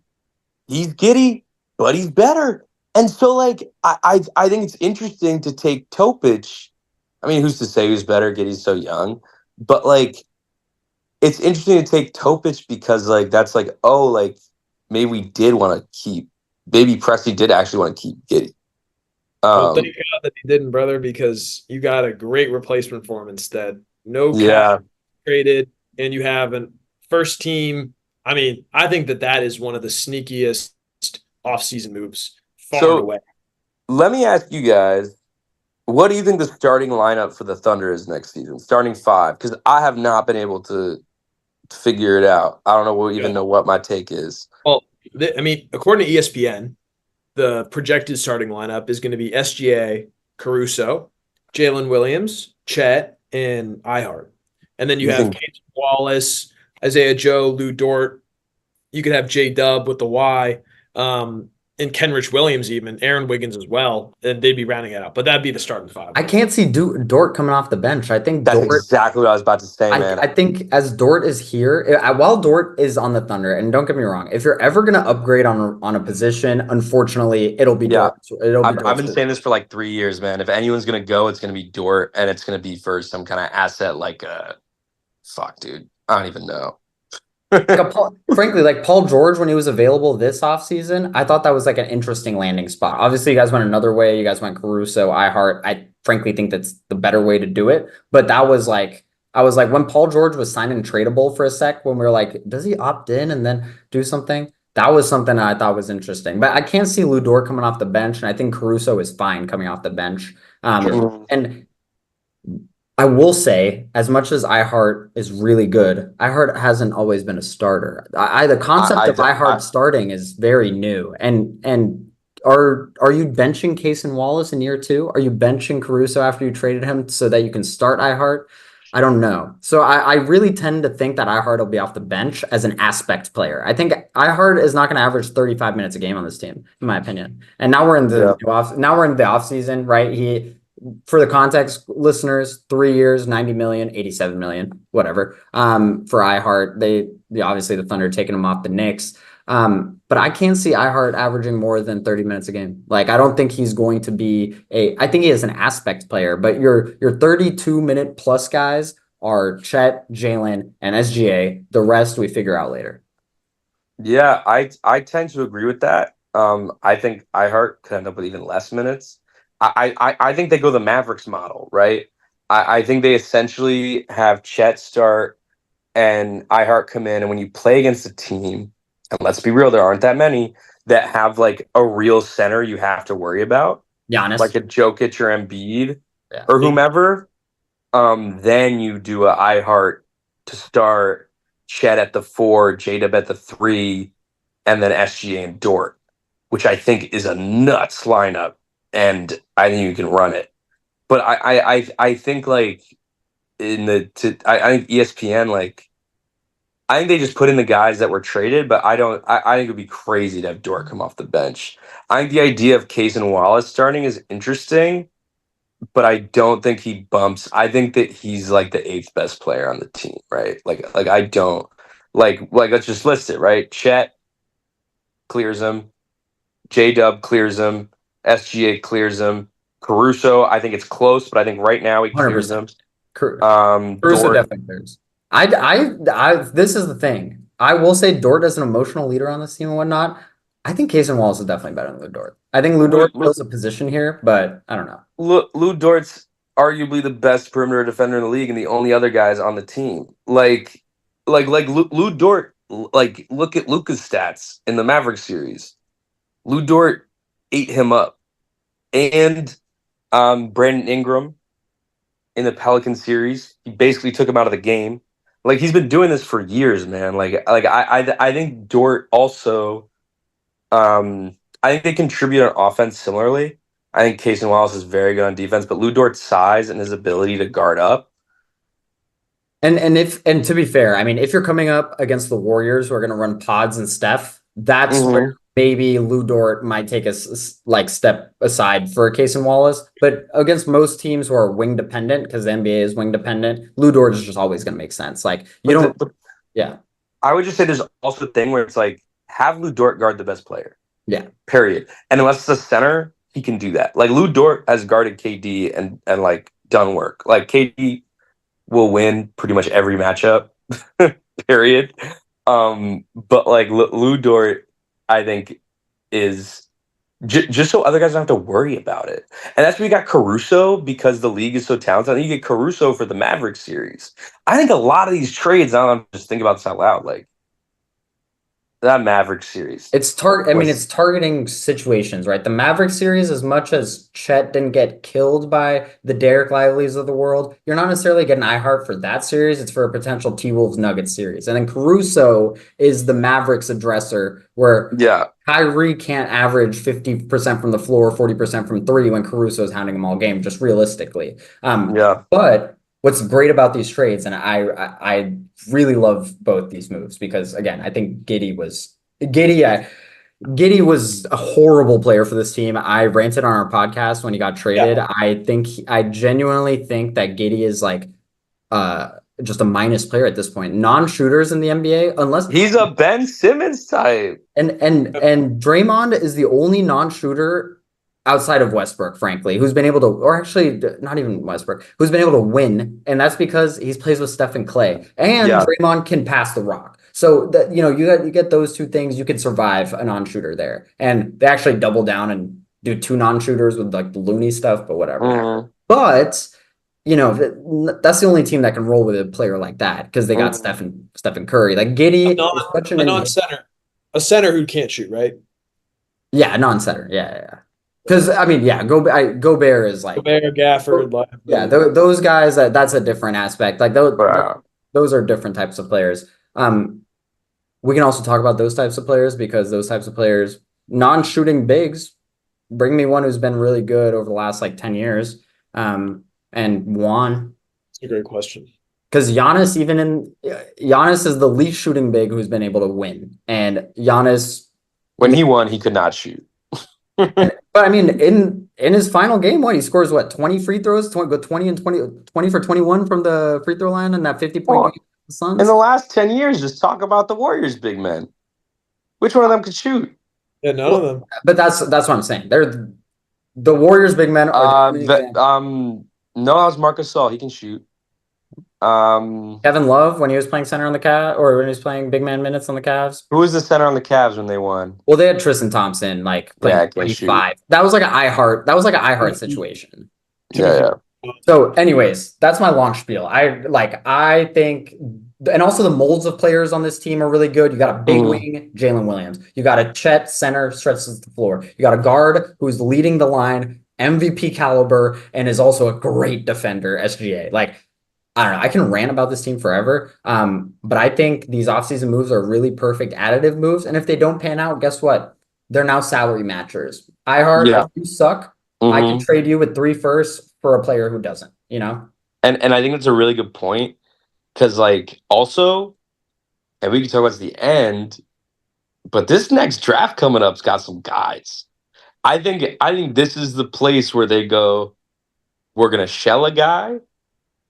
He's giddy, but he's better. And so, like, I think it's interesting to take Topic. I mean, who's to say who's better? Giddy's so young. But, like, it's interesting to take Topic because like that's like, oh, like maybe we did want to keep maybe Presti did actually want to keep Giddey. Well, thank God that he didn't, brother, because you got a great replacement for him instead. No Yeah. cap traded, and you have a first team. I mean, I think that is one of the sneakiest offseason moves far and So away. let me ask you guys, what do you think the starting lineup for the Thunder is next season? Starting five, because I have not been able to figure it out. I don't know even know what my take is. Well, I mean, according to ESPN, the projected starting lineup is going to be SGA, Caruso, Jaylen Williams, Chet, and Ihart. And then you have Casey Wallace, Isaiah Joe, Lou Dort. You could have J Dub with the Y, and Kenrich Williams, even Aaron Wiggins as well. And they'd be rounding it out. But that'd be the starting five. I can't see Dort coming off the bench. I think That's Dort. exactly what I was about to say, man. I think as Dort is here, while Dort is on the Thunder, and don't get me wrong, if you're ever gonna upgrade on a position, unfortunately, it'll be Dort. I've been saying this for like 3 years, man. If anyone's gonna go, it's gonna be Dort, and it's gonna be for some kind of asset like fuck, dude. I don't even know. Frankly, like Paul George, when he was available this offseason, I thought that was like an interesting landing spot. Obviously, you guys went another way. You guys went Caruso, Ihart. I frankly think that's the better way to do it. But that was like, I was like, when Paul George was signed and tradable for a sec, when we were like, does he opt in and then do something? That was something I thought was interesting. But I can't see Lou Dort coming off the bench, and I think Caruso is fine coming off the bench. And I will say, as much as Ihart is really good, Ihart hasn't always been a starter. The concept of Ihart starting is very new. And are you benching Case and Wallace in year 2? Are you benching Caruso after you traded him so that you can start Ihart? I don't know. So I really tend to think that Ihart will be off the bench as an aspect player. I think Ihart is not going to average 35 minutes a game on this team, in my opinion. And now we're in the off season, right? For the context, listeners, 3 years, 90 million, 87 million, whatever. For Ihart, obviously the Thunder taking him off the Knicks. But I can't see Ihart averaging more than 30 minutes a game. Like, I don't think he's going to be I think he is an aspect player, but your 32-minute plus guys are Chet, Jaylen, and SGA. The rest we figure out later. Yeah, I tend to agree with that. I think Ihart could end up with even less minutes. I think they go the Mavericks model, right? I think they essentially have Chet start and Ihart come in, and when you play against a team, and let's be real, there aren't that many that have like a real center you have to worry about. Giannis. Like a Jokic or Embiid or whomever. Then you do a Ihart to start, Chet at the 4, J-Dub at the 3, and then SGA and Dort, which I think is a nuts lineup. And I think you can run it, but I think like I think ESPN, like I think they just put in the guys that were traded, but I think it'd be crazy to have Dort come off the bench. I think the idea of Case and Wallace starting is interesting, but I don't think he bumps. I think that he's like the 8th best player on the team, right? Like I don't like let's just list it, right? Chet clears him, J-Dub clears him. SGA clears him. Caruso, I think it's close, but I think right now he clears him. Caruso definitely clears. This is the thing. I will say Dort as an emotional leader on this team and whatnot. I think Case and Wallace is definitely better than Lou Dort. I think Lou Dort fills a position here, but I don't know. Lou Dort's arguably the best perimeter defender in the league, and the only other guys on the team. Like Lou Dort. Like, look at Luka's stats in the Mavericks series. Lou Dort ate him up, and Brandon Ingram in the Pelican series, he basically took him out of the game. Like, he's been doing this for years, man. I think Dort also, I think they contribute on offense similarly. I think Case and Wallace is very good on defense, but Lou Dort's size and his ability to guard up. And to be fair, I mean, if you're coming up against the Warriors who are going to run pods and Steph, that's where maybe Lou Dort might take a step aside for Case and Wallace. But against most teams who are wing dependent, because the NBA is wing dependent, Lou Dort is just always going to make sense. Like, I would just say there's also a thing where it's like, have Lou Dort guard the best player. Yeah. Period. And unless it's a center, he can do that. Like, Lou Dort has guarded KD and like done work. Like, KD will win pretty much every matchup. period. But like Lou Dort, I think is just so other guys don't have to worry about it. And that's where you got Caruso because the league is so talented. I think you get Caruso for the Mavericks series. I think a lot of these trades, I don't know, just think about this out loud, like that Mavericks series. It's targeting situations, right? The Maverick series, as much as Chet didn't get killed by the Derek Lively's of the world, you're not necessarily getting iHeart for that series. It's for a potential T-Wolves Nuggets series. And then Caruso is the Mavericks addresser where Yeah. Kyrie can't average 50% from the floor, 40% from three when Caruso is hounding him all game, just realistically. Yeah. But what's great about these trades, and I really love both these moves because again, I think Giddy was a horrible player for this team. I ranted on our podcast when he got traded. Yeah. I genuinely think that Giddy is like just a minus player at this point. Non-shooters in the NBA, unless He's a Ben Simmons type. and Draymond is the only non-shooter outside of Westbrook, frankly, who's been able to, or actually not even Westbrook, who's been able to win, and that's because he plays with Steph and Clay, and Yeah. Draymond can pass the rock. So that you get those two things, you could survive a non-shooter there, and they actually double down and do two non-shooters with like the loony stuff, but whatever. Mhm. But that's the only team that can roll with a player like that because they got Mhm. Stephen Curry. Like Giddy is such an A non-center. A center who can't shoot, right? yeah, non-center. Yeah. Because I mean, yeah, Gobert is like Gobert, Gafford, yeah, those guys that's a different aspect. Like Wow. those are different types of players. We can also talk about those types of players because those types of players, non-shooting bigs, bring me one who's been really good over the last like 10 years. And Juan. That's a great question. Because Giannis is the least shooting big who's been able to win. And Giannis, When he won, he could not shoot. but I mean, in his final game, he scores 20 free throws, 20 and 20 for 21 from the free throw line and that 50-point game for the Suns. In the last 10 years, just talk about the Warriors big men. Which one of them could shoot? Yeah, none of them. But that's what I'm saying. They're the Warriors big men are no, that was Marcus Gasol. He can shoot. Kevin Love when he was playing center on the Cavs, or when he was playing big man minutes on the Cavs. Who was the center on the Cavs when they won? Well, they had Tristan Thompson like playing 25. That was like an iHeart situation. Yeah. So, anyways, that's my launch spiel. I think, and also the molds of players on this team are really good. You got a big wing, Jaylen Williams. You got a Chet center, stretches the floor. You got a guard who's leading the line, MVP caliber, and is also a great defender, SGA. Like, I don't know. I can rant about this team forever. But I think these offseason moves are really perfect additive moves. And if they don't pan out, guess what? They're now salary matchers. If you suck, I can trade you with 3 firsts for a player who doesn't, And I think that's a really good point. Because also, and we can talk about the end, but this next draft coming up's got some guys. I think this is the place where they go, we're gonna shell a guy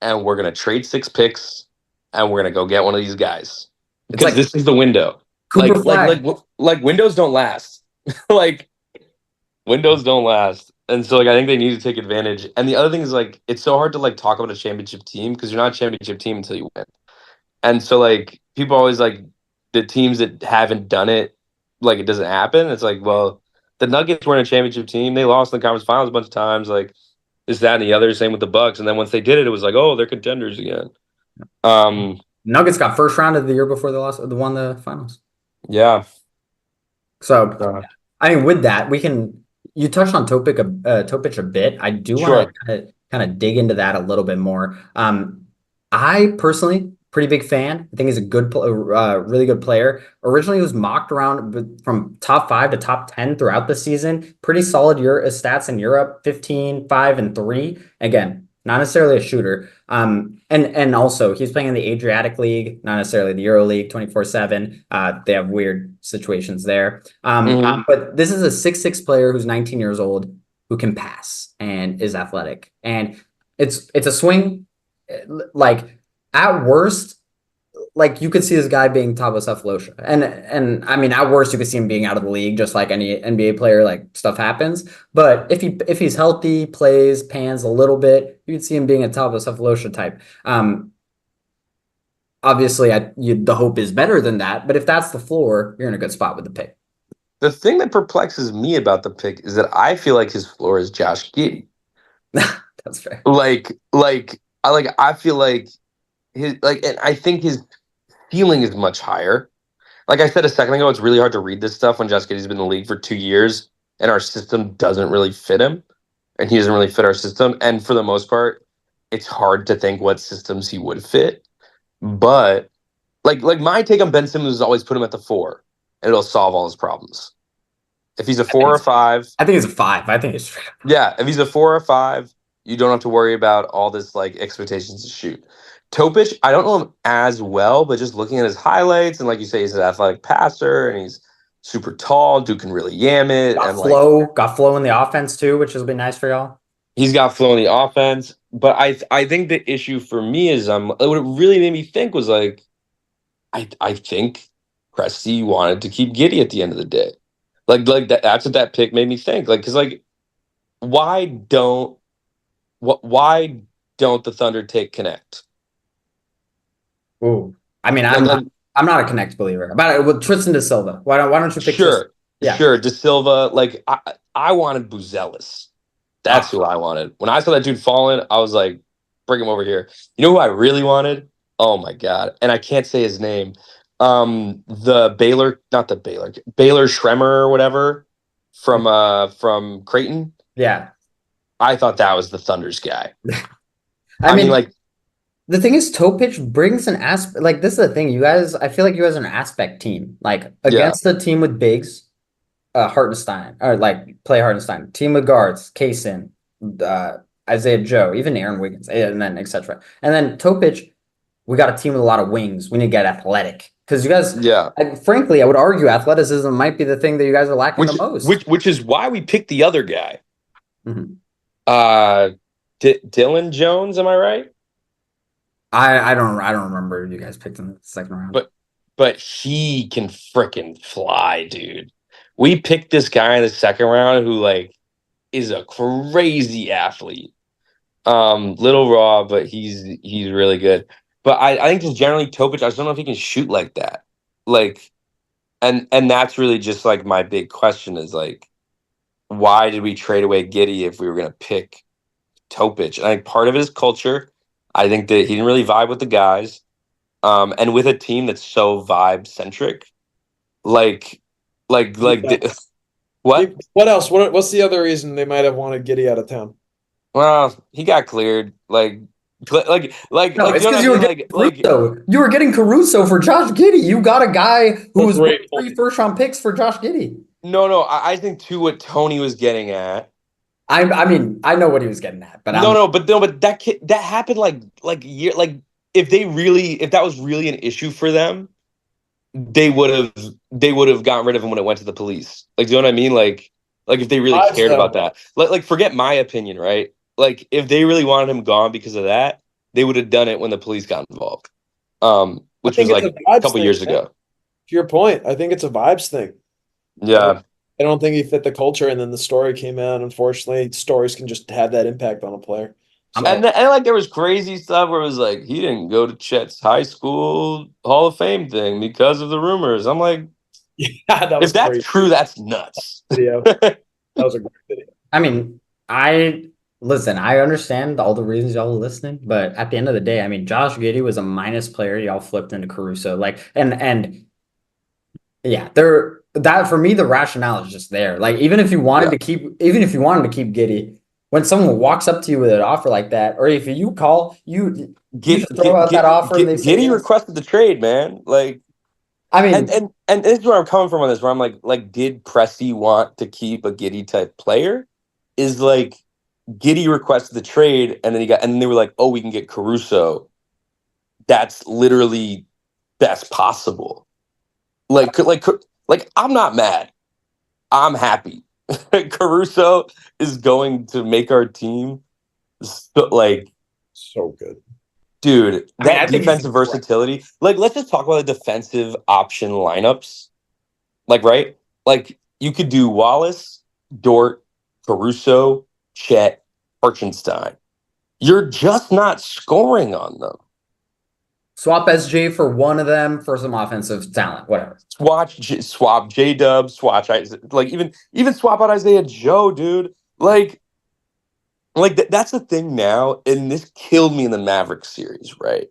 and we're going to trade 6 picks, and we're going to go get one of these guys. Because this is the window. Like windows don't last. Windows don't last. And so, I think they need to take advantage. And the other thing is, it's so hard to, talk about a championship team because you're not a championship team until you win. And so, people always, the teams that haven't done it, it doesn't happen. It's well, the Nuggets weren't a championship team. They lost in the conference finals a bunch of times, this, that, and the other. Same with the Bucks. And then once they did it, it was oh, they're contenders again. Nuggets got first round of the year before they won the finals. Yeah. So, I mean, with that, you touched on Topic a bit. I do want to kind of dig into that a little bit more. I personally, pretty big fan. I think he's a really good player. Originally, he was mocked around from top 5 to top 10 throughout the season. Pretty solid stats in Europe, 15, 5, and 3. Again, not necessarily a shooter. And also he's playing in the Adriatic League, not necessarily the Euro League 24/7. They have weird situations there. But this is a 6'6" player who's 19 years old who can pass and is athletic. And it's a swing, at worst, you could see this guy being top of Cephalosha. And I mean, at worst, you could see him being out of the league, just like any NBA player, stuff happens. But if he's healthy, plays, pans a little bit, you could see him being a top of Cephalosha type. obviously, the hope is better than that. But if that's the floor, you're in a good spot with the pick. The thing that perplexes me about the pick is that I feel like his floor is Josh Giddey. That's fair. I feel like and I think his ceiling is much higher. Like I said a second ago, it's really hard to read this stuff when Josh Giddey's been in the league for 2 years and our system doesn't really fit him, and he doesn't really fit our system. And for the most part, it's hard to think what systems he would fit. But like my take on Ben Simmons is always put him at the 4, and it'll solve all his problems. If he's a 4 or 5, I think it's a 5. I think it's yeah. If he's a 4 or 5, you don't have to worry about all this like expectations to shoot. Topic, I don't know him as well, but just looking at his highlights, and like you say, he's an athletic passer and he's super tall. Dude can really yam it. got And got flow in the offense too, which will be nice for y'all. he's got flow in the offense. But I think the issue for me is what it really made me think was like I think Presti wanted to keep Giddey at the end of the day. Like that's what that pick made me think. Like, because like why don't the Thunder take Connect? Ooh, I mean, I'm not a Connect believer. About it with Tristan da Silva. Why don't you pick? Sure, yeah, sure. Da Silva. Like I wanted Buzelis. That's who I wanted. When I saw that dude falling, I was like, bring him over here. You know who I really wanted? Oh my god! And I can't say his name. The Baylor, not the Baylor Schremer or whatever from Creighton. Yeah, I thought that was the Thunder's guy. I mean, like the thing is, Topic brings an aspect. Like this is the thing, you guys. I feel like you guys are an aspect team. Like against the team with bigs, Hartenstein or like play Hartenstein. Team with guards, Kaysen, Isaiah Joe, even Aaron Wiggins, and then etc. And then Topic, we got a team with a lot of wings. We need to get athletic because you guys. Yeah. Frankly, I would argue athleticism might be the thing that you guys are lacking the most. Which is why we picked the other guy. Mm-hmm. Dylan Jones, am I right? I don't remember you guys picked in the second round. But he can frickin' fly, dude. We picked this guy in the second round who like is a crazy athlete. Little raw, but he's really good. But I think just generally Topic, I just don't know if he can shoot like that. Like, and that's really just like my big question is like, why did we trade away Giddey if we were gonna pick Topic? And I think part of it is culture. I think that he didn't really vibe with the guys. And with a team that's so vibe centric, what? What else? What's the other reason they might have wanted Giddey out of town? Well, he got cleared. No, it's because you were getting Caruso for Josh Giddey. You got a guy who was 3 first-round picks for Josh Giddey. No, I think too what Tony was getting at. I mean, I know what he was getting at, but but that happened if that was really an issue for them, they would have gotten rid of him when it went to the police. Like, do you know what I mean? Like if they really cared about that. Like forget my opinion, right? Like if they really wanted him gone because of that, they would have done it when the police got involved. Which was like a couple years ago. To your point, I think it's a vibes thing. Yeah. I don't think he fit the culture, and then the story came out. Unfortunately, stories can just have that impact on a player. So. And like there was crazy stuff where it was like he didn't go to Chet's high school Hall of Fame thing because of the rumors. I'm like, yeah, if that's true, that's nuts. Video. That was a great video. I mean, I understand all the reasons y'all are listening, but at the end of the day, I mean, Josh Giddey was a minus player. Y'all flipped into Caruso, like, and yeah, that for me, the rationale is just there. Like, even if you wanted to keep Giddey, when someone walks up to you with an offer like that, or if you call, you throw out that offer. Giddey requested the trade, man. Like, I mean, and this is where I'm coming from on this. Where I'm like, did Presti want to keep a Giddey type player? Is like Giddey requested the trade, and then they were like, oh, we can get Caruso. That's literally best possible. Like I'm not mad. I'm happy. Caruso is going to make our team so good. Dude, that defensive versatility. Like, let's just talk about the defensive option lineups. Like, right? Like, you could do Wallace, Dort, Caruso, Chet, Hartenstein. You're just not scoring on them. Swap SG for one of them for some offensive talent, whatever. Swap J-Dub, like even swap out Isaiah Joe, dude. That's the thing now, and this killed me in the Mavericks series, right?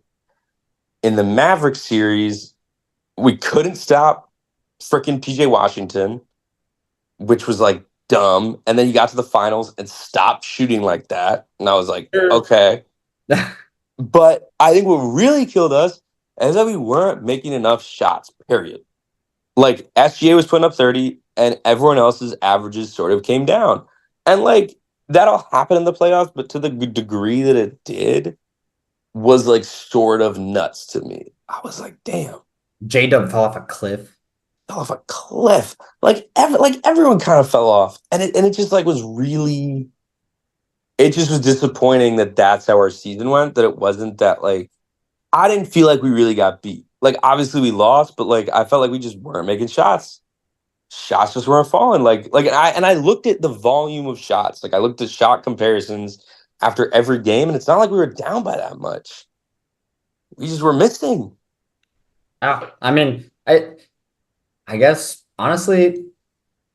In the Mavericks series, we couldn't stop freaking PJ Washington, which was like dumb. And then he got to the finals and stopped shooting like that. And I was like, okay. But I think what really killed us is that we weren't making enough shots, period. Like SGA was putting up 30 and everyone else's averages sort of came down. And like that all happened in the playoffs, but to the degree that it did was like sort of nuts to me. I was like, damn. J-Dub fell off a cliff. Fell off a cliff. Like everyone kind of fell off. And it just like was really, it just was disappointing that that's how our season went, that it wasn't that like, I didn't feel like we really got beat. Like obviously we lost, but like I felt like we just weren't making shots. Shots just weren't falling. I looked at the volume of shots. Like I looked at shot comparisons after every game, and it's not like we were down by that much. We just were missing. I mean, I guess honestly,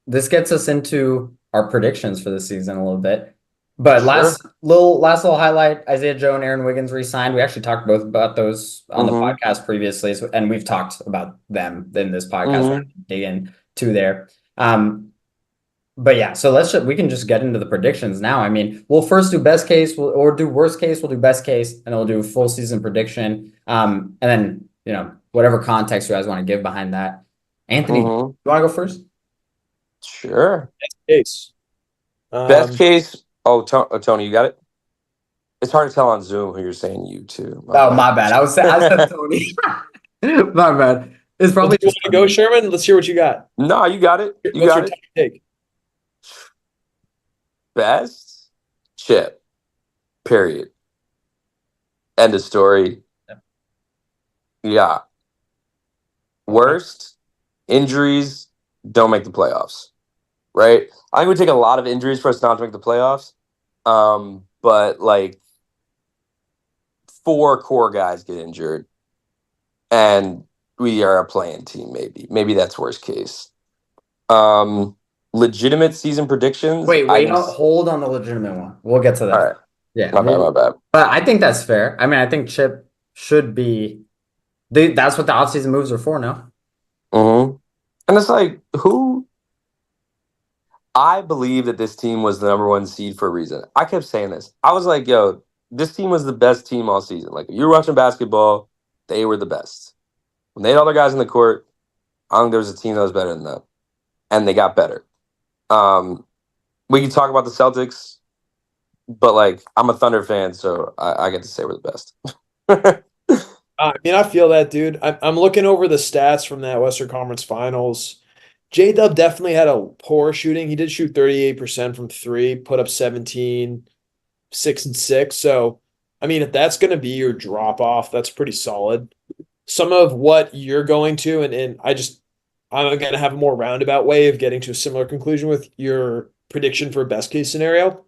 this gets us into our predictions for the season a little bit. But last little highlight: Isaiah Joe and Aaron Wiggins re-signed. We actually talked both about those on the podcast previously, and we've talked about them in this podcast. We're gonna dig into there. But yeah, so we can just get into the predictions now. I mean, we'll first do best case, or do worst case. We'll do best case, and then we'll do full season prediction. And then whatever context you guys want to give behind that. Anthony, you want to go first? Sure. Best case. Best case. Oh, Tony, you got it? It's hard to tell on Zoom who you're saying you to. My bad. I said Tony. My bad. It's probably just to go, Sherman. Let's hear what you got. No, you got it. You got it. Take? Best chip. Period. End of story. Yeah. Worst injuries don't make the playoffs. Right? I think it would take a lot of injuries for us not to make the playoffs. But like 4 core guys get injured and we are a playing team, maybe. Maybe that's worst case. Legitimate season predictions. Wait, hold on the legitimate one. We'll get to that. All right. Yeah. My bad. But I think that's fair. I mean, I think Chip should be that's what the offseason moves are for now. And it's like, I believe that this team was the number 1 seed for a reason. I kept saying this. I was like, yo, this team was the best team all season. Like, if you were watching basketball, they were the best. When they had all their guys in the court, I don't think there was a team that was better than them. And they got better. We can talk about the Celtics, but, like, I'm a Thunder fan, so I get to say we're the best. I mean, I feel that, dude. I'm looking over the stats from that Western Conference Finals. J-Dub definitely had a poor shooting. He did shoot 38% from 3, put up 17, 6 and 6. So, I mean, if that's going to be your drop off, that's pretty solid. Some of what you're going to, and I'm going to have a more roundabout way of getting to a similar conclusion with your prediction for best case scenario.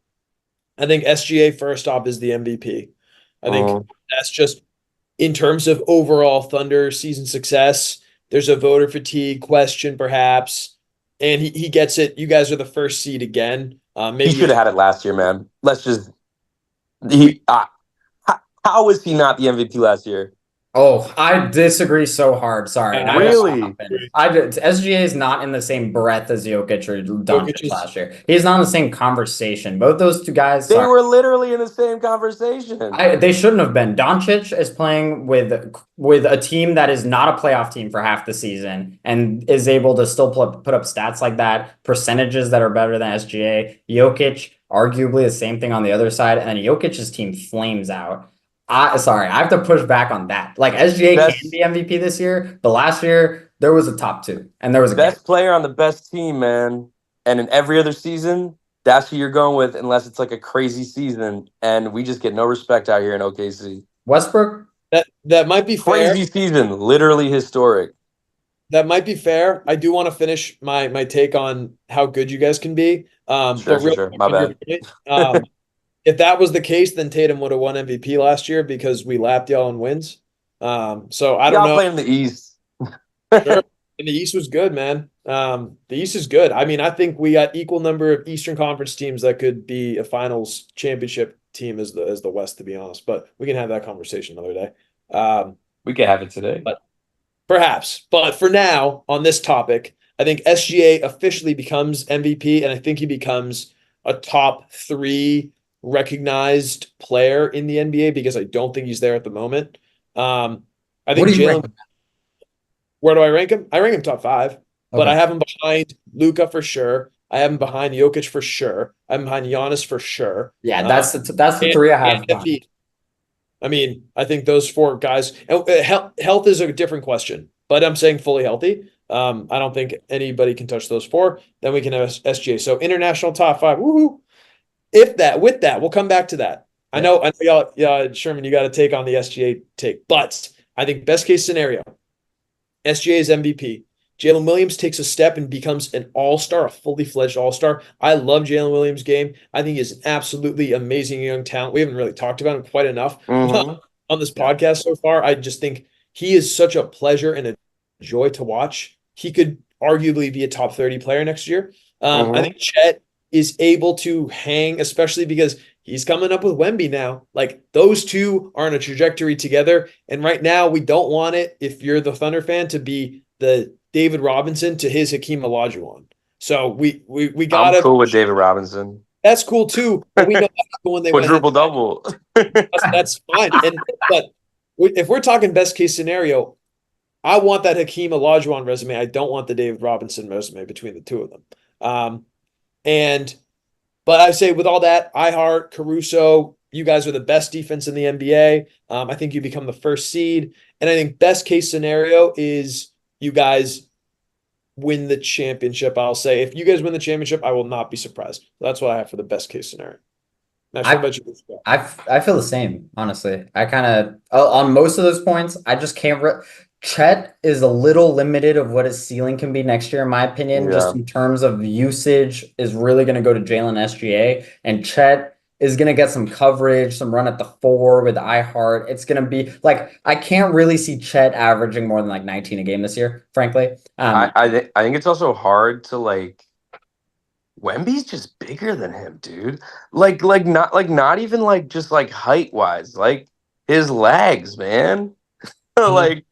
I think SGA first off is the MVP. I think that's just in terms of overall Thunder season success. There's a voter fatigue question, perhaps, and he gets it. You guys are the first seed again. Maybe he should have had it last year, man. How was he not the MVP last year? Oh, I disagree so hard. Sorry. Really? SGA is not in the same breath as Jokic or Doncic last year. He's not in the same conversation. Both those two guys. They were literally in the same conversation. They shouldn't have been. Doncic is playing with a team that is not a playoff team for half the season and is able to still put up stats like that, percentages that are better than SGA. Jokic, arguably the same thing on the other side, and then Jokic's team flames out. I have to push back on that. Like SGA can be MVP this year, but last year there was a top 2, and there was a best player on the best team, man. And in every other season, that's who you're going with, unless it's like a crazy season, and we just get no respect out here in OKC. Westbrook, that might be fair. Crazy season, literally historic. That might be fair. I do want to finish my take on how good you guys can be. Sure. My bad. If that was the case, then Tatum would have won MVP last year because we lapped y'all in wins. So I don't know. Play in the East. Sure. And the East was good, man. The East is good. I mean, I think we got equal number of Eastern Conference teams that could be a finals championship team as the West, to be honest. But we can have that conversation another day. We could have it today. But perhaps. But for now, on this topic, I think SGA officially becomes MVP, and I think he becomes a top 3 recognized player in the NBA because I don't think he's there at the moment. I think Jaylen. Where do I rank him? I rank him top 5, but I have him behind Luka for sure. I have him behind Jokic for sure. I'm behind Giannis for sure. Yeah, that's the 3 I have. I mean, I think those 4 guys. Health is a different question, but I'm saying fully healthy. I don't think anybody can touch those 4. Then we can have SGA. So international top 5. Woohoo! With that, we'll come back to that. Yeah. I know, y'all, Sherman, you got to take on the SGA take, but I think best case scenario, SGA is MVP. Jaylen Williams takes a step and becomes an all-star, a fully fledged all-star. I love Jaylen Williams' game. I think he's an absolutely amazing young talent. We haven't really talked about him quite enough on this podcast so far. I just think he is such a pleasure and a joy to watch. He could arguably be a top 30 player next year. I think Chet is able to hang, especially because he's coming up with Wemby now. Like, those two are on a trajectory together. And right now, we don't want it, if you're the Thunder fan, to be the David Robinson to his Hakeem Olajuwon. So we got to. I'm cool with David Robinson. That's cool too. But we know when they quadruple double. That's fine. But if we're talking best case scenario, I want that Hakeem Olajuwon resume. I don't want the David Robinson resume between the two of them. But I say, with all that, iHeart, Caruso, you guys are the best defense in the NBA. I think you become the first seed. And I think best case scenario is you guys win the championship. I'll say, if you guys win the championship, I will not be surprised. So that's what I have for the best case scenario. I feel the same, honestly. I kind of, on most of those points, I just can't. Chet is a little limited of what his ceiling can be next year, in my opinion, just in terms of usage is really going to go to Jaylen SGA, and Chet is going to get some coverage, some run at the 4 with iHeart. It's going to be like, I can't really see Chet averaging more than like 19 a game this year, frankly. I think it's also hard to like, Wemby's just bigger than him, dude. Not even like just like height wise, like his legs, man. Like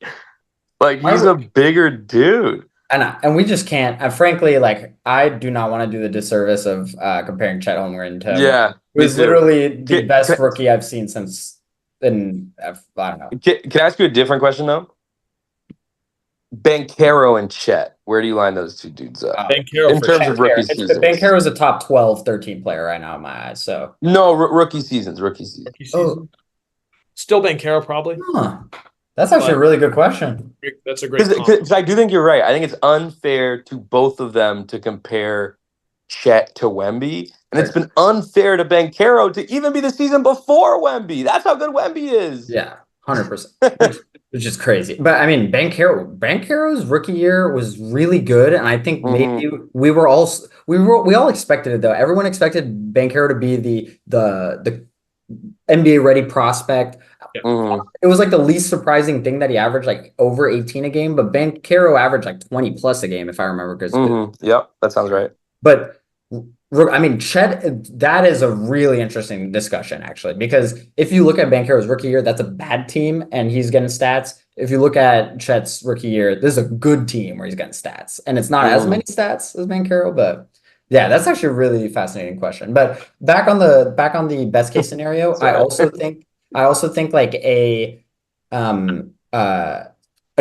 he's a bigger dude. And we just can't. Frankly, like, I do not want to do the disservice of comparing Chet Holmgren to him. Yeah, who's literally the best rookie I've seen since. I don't know. Can I ask you a different question though? Banchero and Chet, where do you line those two dudes up? Banchero in terms of rookie seasons. Banchero is a top 12, 13 player right now in my eyes. So no, rookie seasons. Oh. Still Banchero, probably. Huh. That's actually a really good question. That's a great because I do think you're right. I think it's unfair to both of them to compare Chet to Wemby. And it's been unfair to Banchero to even be the season before Wemby. That's how good Wemby is. Yeah, 100%. Which is crazy. But I mean, Banchero's rookie year was really good. And I think maybe we all expected it, though. Everyone expected Banchero to be the NBA ready prospect. It was like the least surprising thing that he averaged like over 18 a game, but Banchero averaged like 20 plus a game, if I remember. Yep, that sounds right. But I mean, Chet, that is a really interesting discussion, actually, because if you look at Banchero's rookie year, that's a bad team and he's getting stats. If you look at Chet's rookie year, this is a good team where he's getting stats, and it's not as many stats as Banchero, but yeah, that's actually a really fascinating question. But back on the best case scenario, I also think like an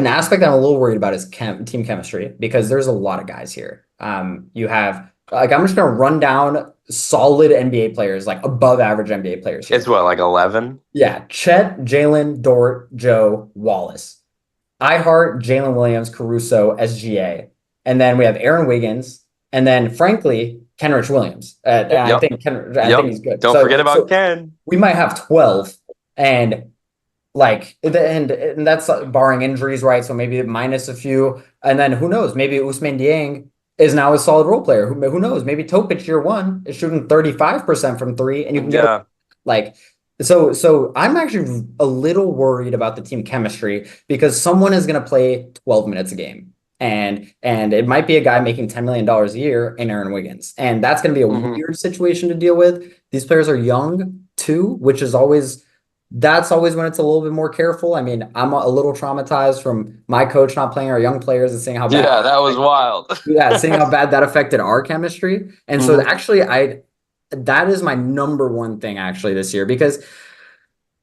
aspect I'm a little worried about is team chemistry, because there's a lot of guys here. You have, like, I'm just gonna run down solid NBA players, like above average NBA players here. It's what, like 11? Yeah, Chet, Jaylen, Dort, Joe, Wallace, iHeart, Jaylen Williams, Caruso, SGA, and then we have Aaron Wiggins. And then, frankly, Kenrich Williams. I think he's good. Don't forget about Ken. We might have 12, and that's barring injuries, right? So maybe minus a few, and then who knows? Maybe Ousmane Dieng is now a solid role player. Who knows? Maybe Topic year 1 is shooting 35% from 3, and you can get So I'm actually a little worried about the team chemistry because someone is going to play 12 minutes a game. And it might be a guy making $10 million a year in Aaron Wiggins. And that's going to be a Mhm. weird situation to deal with. These players are young too, which is always that's always when it's a little bit more careful. I mean, I'm a little traumatized from my coach not playing our young players and seeing how bad Yeah, that was wild. yeah, seeing how bad that affected our chemistry. And so Mhm. actually that is my number one thing actually this year because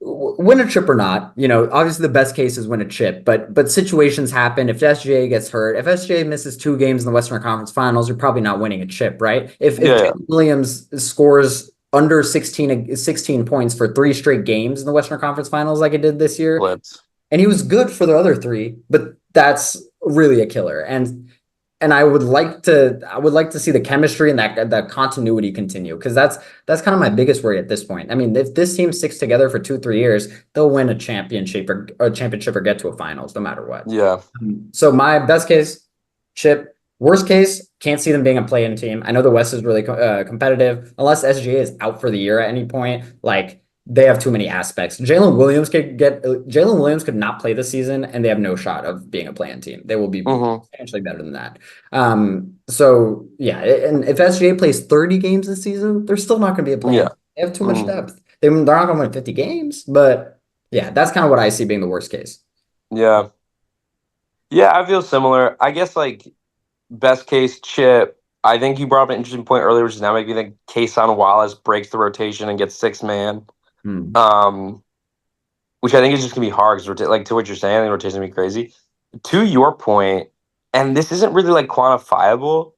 win a chip or not, obviously the best case is win a chip, but situations happen. If SGA gets hurt, if SGA misses 2 games in the Western Conference Finals, you're probably not winning a chip, right? If Yeah, Jaylen Williams scores under 16 points for 3 straight games in the Western Conference Finals like it did this year, flipped. and he was good for the other 3, but that's really a killer. And I would like to see the chemistry and that continuity continue because that's kind of my biggest worry at this point. I mean, if this team sticks together for 2-3 years, they'll win a championship or get to a finals no matter what. Yeah. So my best case, chip. Worst case, can't see them being a play-in team. I know the West is really competitive. Unless SGA is out for the year at any point, like they have too many aspects. Jaylen Williams could not play this season, and they have no shot of being a play-in team. They will be Hmm. substantially better than that. So yeah, and if SGA plays 30 games this season, they're still not going to be a play-in. Yeah. They have too much Hmm. depth. They're not going to win 50 games, but yeah, that's kind of what I see being the worst case. Yeah. Yeah, I feel similar. I guess like best case chip. I think you brought up an interesting point earlier, which is now making me think Kason Wallace breaks the rotation and gets 6 man. Hmm. Um, which I think is just gonna be hard because like to what you're saying, the rotation gonna be crazy. To your point, and this isn't really like quantifiable.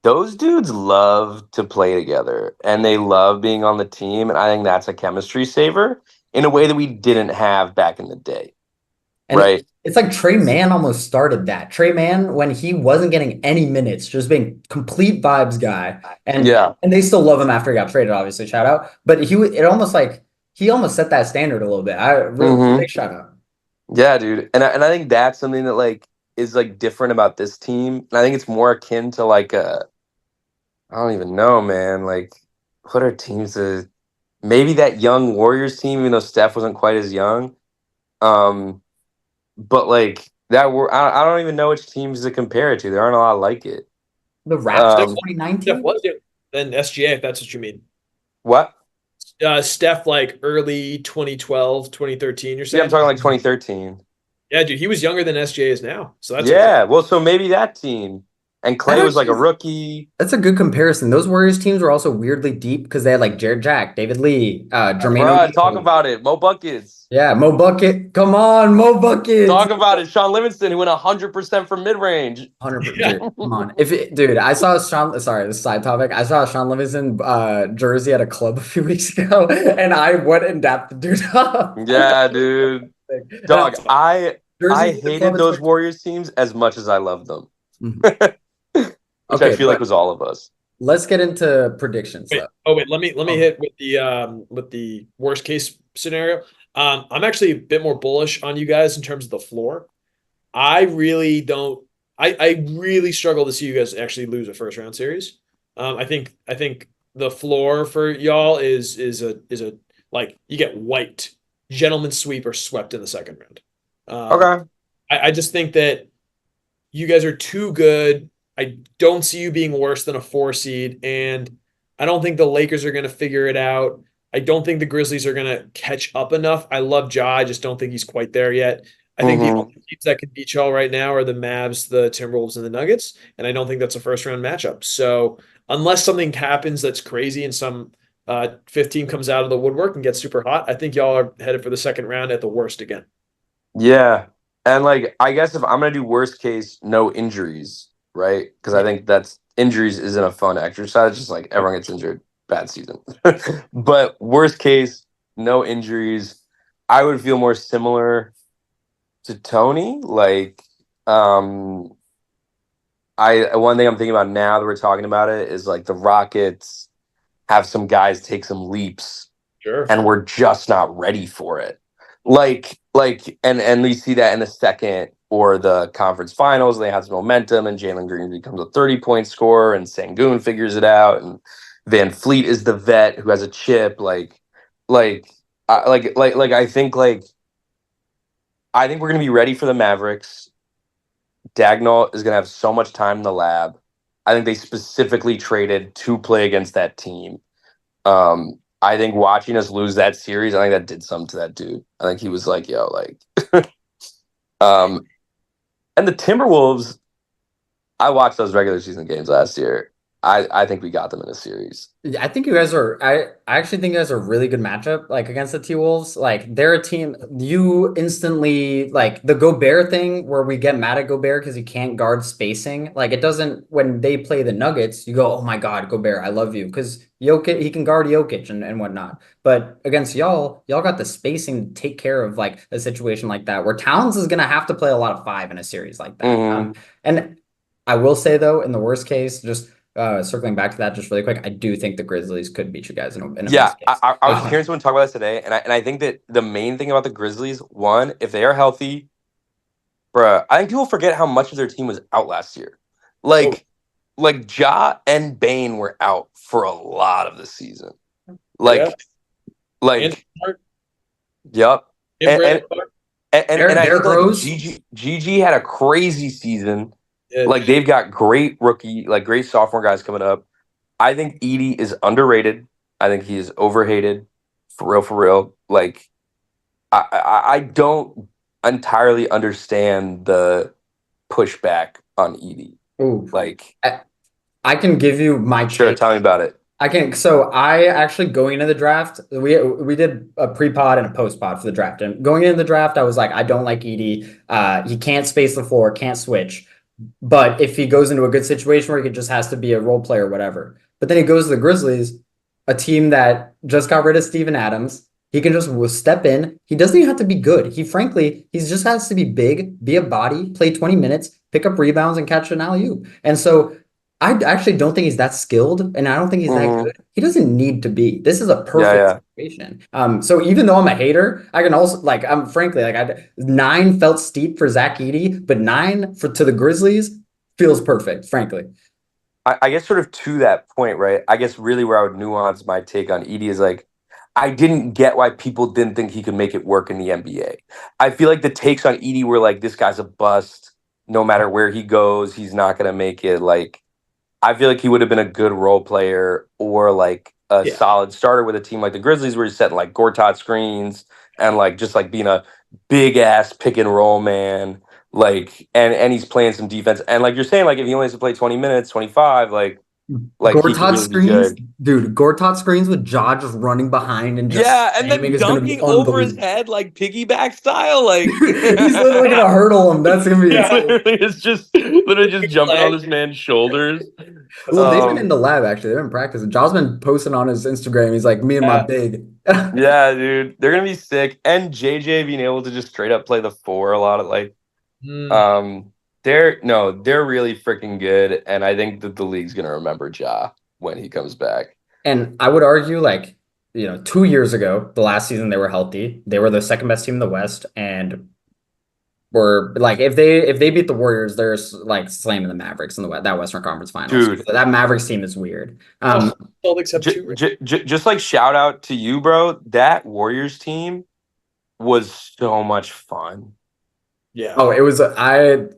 Those dudes love to play together and they love being on the team, and I think that's a chemistry saver in a way that we didn't have back in the day, And right? it's like Trey Mann almost started that. Trey Mann, when he wasn't getting any minutes, just being complete vibes guy, and Yeah. and they still love him after he got traded, obviously, shout out. But it almost like he almost set that standard a little bit. I really Hmm. big shout out. Yeah, dude. And I think that's something that like is like different about this team. And I think it's more akin to like I don't even know, man. Like what are teams that maybe that young Warriors team, even though Steph wasn't quite as young. Um, but like that I don't even know which teams to compare it to. There aren't a lot like it. The Raptors Steph, Um, Steph 2019. was it. Then SGA, if that's what you mean. what? Steph, like early 2012, 2013, you're Yeah, I'm saying? talking like 2013. Yeah, dude, he was younger than SGA is now. So that's a Yeah, well, so maybe that team. And That Clay was like a actually rookie. That's a good comparison. Those Warriors teams were also weirdly deep because they had like Jared Jack, David Lee, Jermaine Bruh, talk O'Neal. about it. Mo Buckets. Yeah, Mo Bucket. Come on, Mo Buckets. Talk about it. Sean Livingston, who went 100% from mid range. 100%, yeah. dude. Come on. Dude, I saw Sean, sorry, this is a side topic. I saw a Sean Livingston jersey at a club a few weeks ago, and I went and dapped the dude up. Yeah, dude. And I Dog, was like, I jerseys at the club, hated it's those like, Warriors teams as much as I loved them, mhm. which I Okay, feel like but was all of us. let's get into predictions Wait. though. Oh wait. Let me Oh, hit with the worst case scenario. I'm actually a bit more bullish on you guys in terms of the floor. I really don't. I really struggle to see you guys actually lose a first round series. I think the floor for y'all is a like you get wiped, gentleman sweep or swept in the second round. Um, Okay. I just think that you guys are too good. I don't see you being worse than a 4 seed, and I don't think the Lakers are going to figure it out. I don't think the Grizzlies are going to catch up enough. I love Ja. I just don't think he's quite there yet. I think the Mm-hmm. only teams that can beat y'all right now are the Mavs, the Timberwolves, and the Nuggets, and I don't think that's a first round matchup. So unless something happens that's crazy and some fifth team comes out of the woodwork and gets super hot, I think y'all are headed for the second round at the worst again. Yeah. And like I guess if I'm gonna do worst case, no injuries, right? Because I Yeah. think that's injuries isn't a fun exercise, just like everyone gets injured, bad season. But worst case, no injuries. I would feel more similar to Tony. Like um I one thing I'm thinking about now that we're talking about it is like the Rockets have some guys take some leaps Sure. and we're just not ready for it. And we see that in the second or the conference finals. They have some momentum, and Jalen Green becomes a 30-point scorer, and Sangoon figures it out, and Van Fleet is the vet who has a chip. Like I think we're gonna be ready for the Mavericks. Dagnall is gonna have so much time in the lab. I think they specifically traded to play against that team. I think watching us lose that series, I think that did something to that dude. I think he was like, yo, like and the Timberwolves, I watched those regular season games last year. I think we got them in a series. I think you guys are. I actually think you guys are a really good matchup, like against the T Wolves. Like they're a team you instantly like the Gobert thing where we get mad at Gobert because he can't guard spacing. Like it doesn't when they play the Nuggets, you go, oh my God, Gobert, I love you because Jokic he can guard Jokic and whatnot. But against y'all got the spacing to take care of like a situation like that where Towns is gonna have to play a lot of five in a series like that. And I will say though, in the worst case, just circling back to that just really quick, I do think the Grizzlies could beat you guys in a Yeah, best case. I was just hearing someone talk about this today, and I think that the main thing about the Grizzlies, one, if they are healthy, bruh, I think people forget how much of their team was out last year. Like Ja and Bane were out for a lot of the season. And Like, Smart. yep. And And Brandon Clark. I Derrick think like Rose, GG had a crazy season. Yeah. Like they've got great rookie, like great sophomore guys coming up. I think Edie is underrated. I think he is overhated, for real, for real. Like I don't entirely understand the pushback on Edie. ooh, Like, I can give you my sure, take. tell me about it. I can. So I actually going into the draft, we did a pre-pod and a post-pod for the draft. And going into the draft, I was like, I don't like Edie. He can't space the floor, can't switch. But if he goes into a good situation where he just has to be a role player or whatever. But then he goes to the Grizzlies, a team that just got rid of Steven Adams. He can just step in. He doesn't even have to be good. He just has to be big, be a body, play 20 minutes, pick up rebounds, and catch an alley-oop. And so I actually don't think he's that skilled, and I don't think he's that good. He doesn't need to be. This is a perfect situation. So even though I'm a hater, I can also like I'm frankly like 9 felt steep for Zach Edey, but 9 for to the Grizzlies feels perfect, frankly. I guess sort of to that point, right? I guess really where I would nuance my take on Edie is like, I didn't get why people didn't think he could make it work in the NBA. I feel like the takes on Edie were like, this guy's a bust. No matter where he goes, he's not going to make it. Like, I feel like he would have been a good role player or like a solid starter with a team like the Grizzlies where he's setting like Gortat screens and like just like being a big ass pick and roll man. Like and he's playing some defense. And like you're saying, like if he only has to play 20 minutes, 25, like he could Gortat really be screens, good. dude. Gortat screens with Ja just running behind and just Yeah, and spamming then is gonna be dunking over his unbelievable. head like piggyback style. Like He's literally gonna hurdle him. That's gonna be insane. literally just jumping on this man's shoulders. Well, they've been in the lab actually. They've been practicing. Ja's been posting on his Instagram. He's like, me and my big. Yeah, dude, they're gonna be sick. And JJ being able to just straight up play the 4 a lot of like, they're really freaking good, and I think that the league's gonna remember Ja when he comes back. And I would argue, like, 2 years ago, the last season they were healthy. They were the second best team in the West, and were like if they beat the Warriors, they're like slamming the Mavericks in that Western Conference Finals. Dude, that Mavericks team is weird. Celtics have 2 just like shout out to you, bro. That Warriors team was so much fun. Yeah. Oh, it was. I'll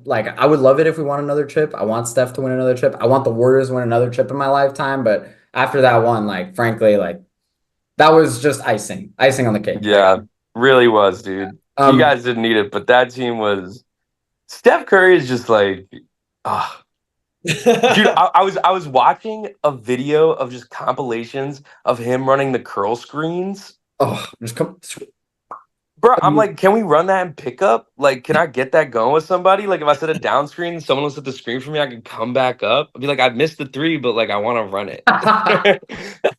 like. I would love it if we won another chip. I want Steph to win another chip. I want the Warriors to win another chip in my lifetime. But after that one, like, frankly, like that was just icing on the cake. Yeah, really was, dude. You guys didn't need it, but that team was. Steph Curry is just like, ah. Dude, I was watching a video of just compilations of him running the curl screens. Oh, just come. Bro, I'm like, can we run that in pickup? Like, can I get that going with somebody? Like, if I set a down screen, someone will set the screen for me, I can come back up. I'd be like, I missed the 3, but like, I want to run it.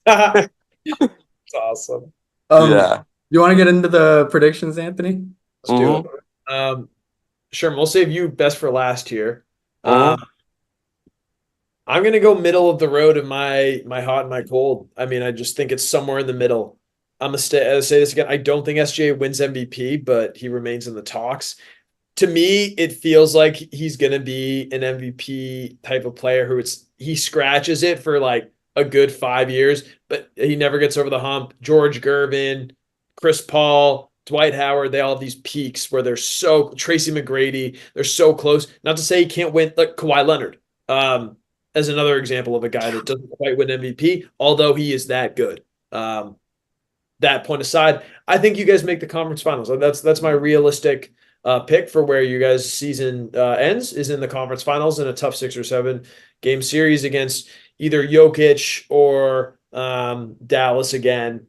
That's awesome. Yeah. You want to get into the predictions, Anthony? Let's do it. Sure, we'll save you best for last here. I'm gonna go middle of the road in my hot and my cold. I mean, I just think it's somewhere in the middle. I'm gonna say this again. I don't think SJ wins MVP, but he remains in the talks. To me, it feels like he's gonna be an MVP type of player he scratches it for like a good 5 years, but he never gets over the hump. George Gervin, Chris Paul, Dwight Howard, they all have these peaks where they're so Tracy McGrady, they're so close. Not to say he can't win, like Kawhi Leonard, as another example of a guy that doesn't quite win MVP, although he is that good. That point aside, I think you guys make the conference finals. That's my realistic pick for where you guys' season ends, is in the conference finals in a tough 6 or 7 game series against either Jokic or Dallas again,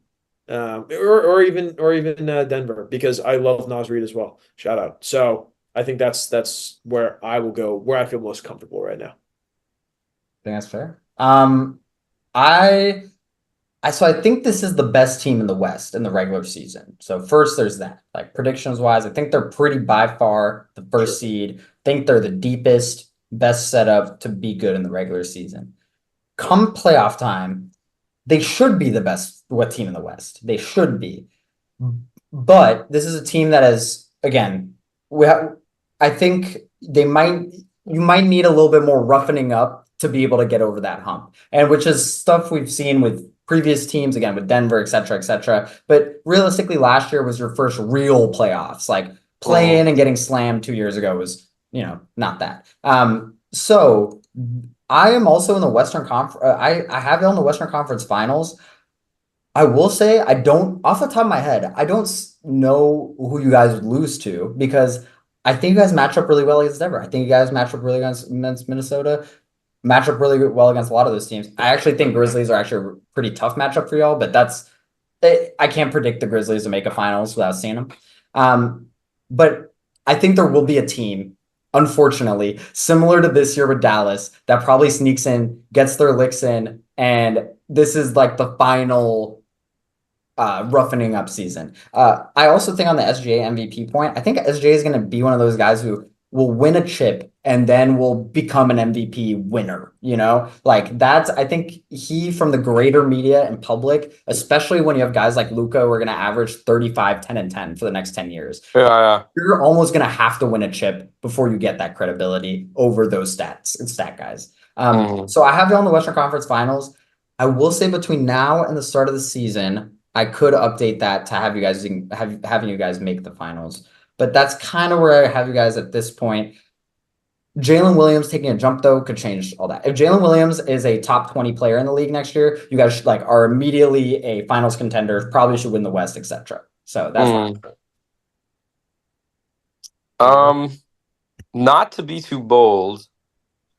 or even Denver, because I love Naz Reid as well. Shout out. So I think that's where I will go, where I feel most comfortable right now. I think that's fair. So I think this is the best team in the West in the regular season. So first there's that. Like predictions wise, I think they're pretty by far the first seed. I think they're the deepest, best setup to be good in the regular season. Come playoff time, they should be the best team in the West. They should be. But this is a team that is, again, I think you might need a little bit more roughening up to be able to get over that hump. And which is stuff we've seen with previous teams, again, with Denver, et cetera, et cetera. But realistically, last year was your first real playoffs. Like playing and getting slammed 2 years ago was, not that. So I am also in the Western Conference. I have it on the Western Conference Finals. I will say I don't, off the top of my head, I don't know who you guys would lose to, because I think you guys match up really well against Denver. I think you guys match up really against Minnesota. Match up really well against a lot of those teams. I actually think Grizzlies are actually a pretty tough matchup for y'all, but I can't predict the Grizzlies to make a finals without seeing them. But I think there will be a team, unfortunately, similar to this year with Dallas, that probably sneaks in, gets their licks in, and this is like the final roughening up season. I also think on the SGA MVP point, I think SGA is going to be one of those guys who will win a chip and then will become an MVP winner, Like that's, I think he, from the greater media and public, especially when you have guys like Luka who are going to average 35, 10, and 10 for the next 10 years. Yeah. You're almost going to have to win a chip before you get that credibility over those stats and stat guys. So I have it on the Western Conference Finals. I will say between now and the start of the season, I could update that to have you guys having you guys make the finals. But that's kind of where I have you guys at this point. Jaylen Williams taking a jump, though, could change all that. If Jaylen Williams is a top 20 player in the league next year, you guys are immediately a finals contender, probably should win the West, etc. So that's not to be too bold.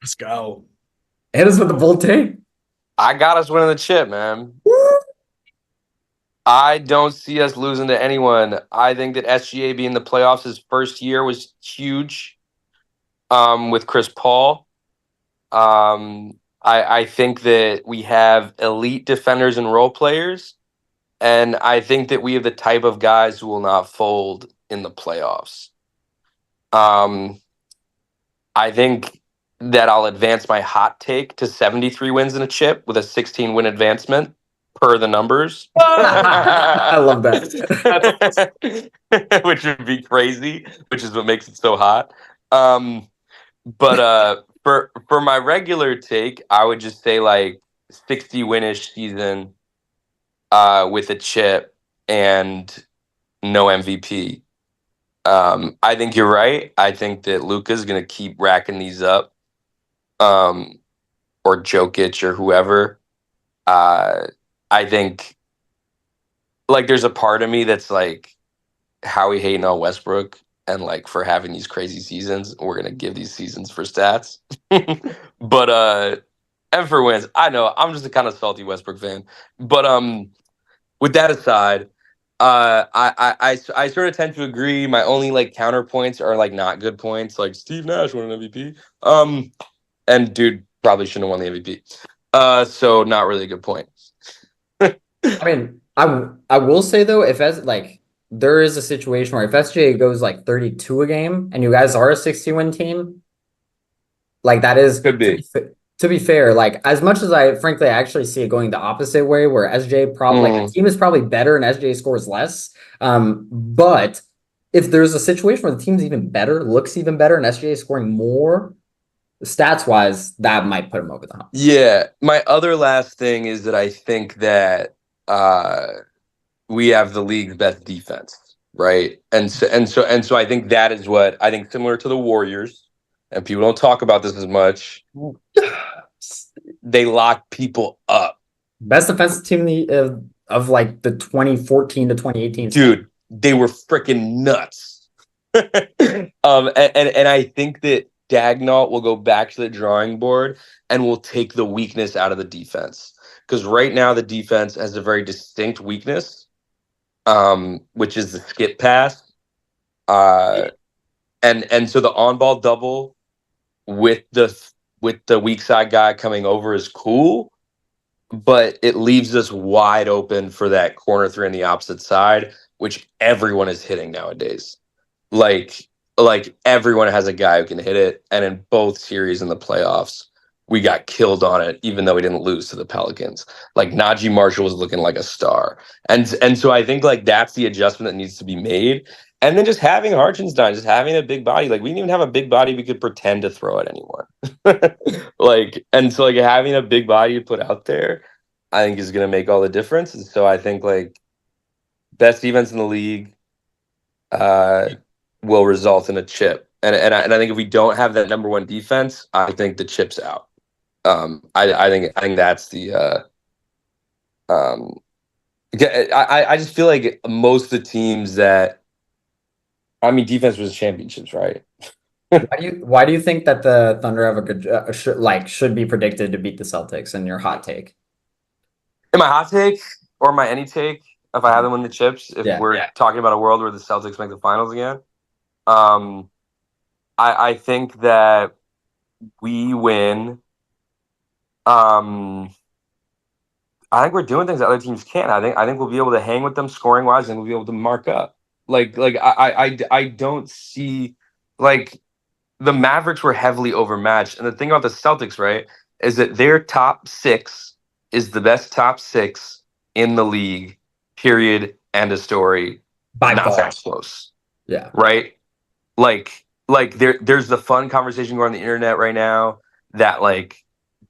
Let's go. Hit us with the bold take. I got us winning the chip, man. I don't see us losing to anyone. I think that SGA being in the playoffs his first year was huge. With Chris Paul, I think that we have elite defenders and role players, and I think that we have the type of guys who will not fold in the playoffs. I think that I'll advance my hot take to 73 wins in a chip with a 16-win advancement per the numbers. I love that. Which would be crazy, which is what makes it so hot. But for my regular take, I would just say like 60-win-ish season with a chip and no MVP. I think you're right. I think that Luka's going to keep racking these up, or Jokic or whoever. I think like there's a part of me that's like, how we hating on Westbrook and like for having these crazy seasons. We're gonna give these seasons for stats, but and for wins. I know I'm just a kind of salty Westbrook fan, but with that aside, I sort of tend to agree. My only like counterpoints are like not good points, like Steve Nash won an MVP. And dude probably shouldn't have won the MVP. So not really a good point. I mean, I will say though, if as like there is a situation where if SGA goes like 32 a game and you guys are a 60-win team, like that is Could be. To be fair, like as much as I frankly actually see it going the opposite way, where SJ probably like the team is probably better and SJ scores less. But if there's a situation where the team's even better, looks even better, and SJ is scoring more, stats wise, that might put him over the hump. Yeah. My other last thing is that I think that we have the league's best defense, right? And so I think that is what I think, similar to the Warriors, and people don't talk about this as much. They lock people up. Best defensive team of like the 2014 to 2018. Dude, they were freaking nuts. And I think that Dagnall will go back to the drawing board and will take the weakness out of the defense. Because right now the defense has a very distinct weakness, which is the skip pass. And so the on-ball double with the weak side guy coming over is cool, but it leaves us wide open for that corner three on the opposite side, which everyone is hitting nowadays. Like everyone has a guy who can hit it, and in both series in the playoffs, we got killed on it, even though we didn't lose to the Pelicans. Like Najee Marshall was looking like a star, and so I think like that's the adjustment that needs to be made. And then just having Hartenstein, just having a big body, like we didn't even have a big body we could pretend to throw at anyone. And so like having a big body to put out there, I think is going to make all the difference. And so I think like best defense in the league will result in a chip. And I think if we don't have that number one defense, I think the chip's out. I think that's the I just feel like most of the teams that, I mean, defense was championships, right? Why do you think that the Thunder have a good should be predicted to beat the Celtics in your hot take? In my hot take or my any take, if I have them win the chips, if we're talking about a world where the Celtics make the finals again, I think that we win. I think we're doing things that other teams can't. I think we'll be able to hang with them scoring wise, and we'll be able to mark up. I don't see, like, the Mavericks were heavily overmatched, and the thing about the Celtics, right, is that their top six is the best top six in the league. Period. End of story. By not far. that close. Yeah. Right. Like there's the fun conversation going on the internet right now that like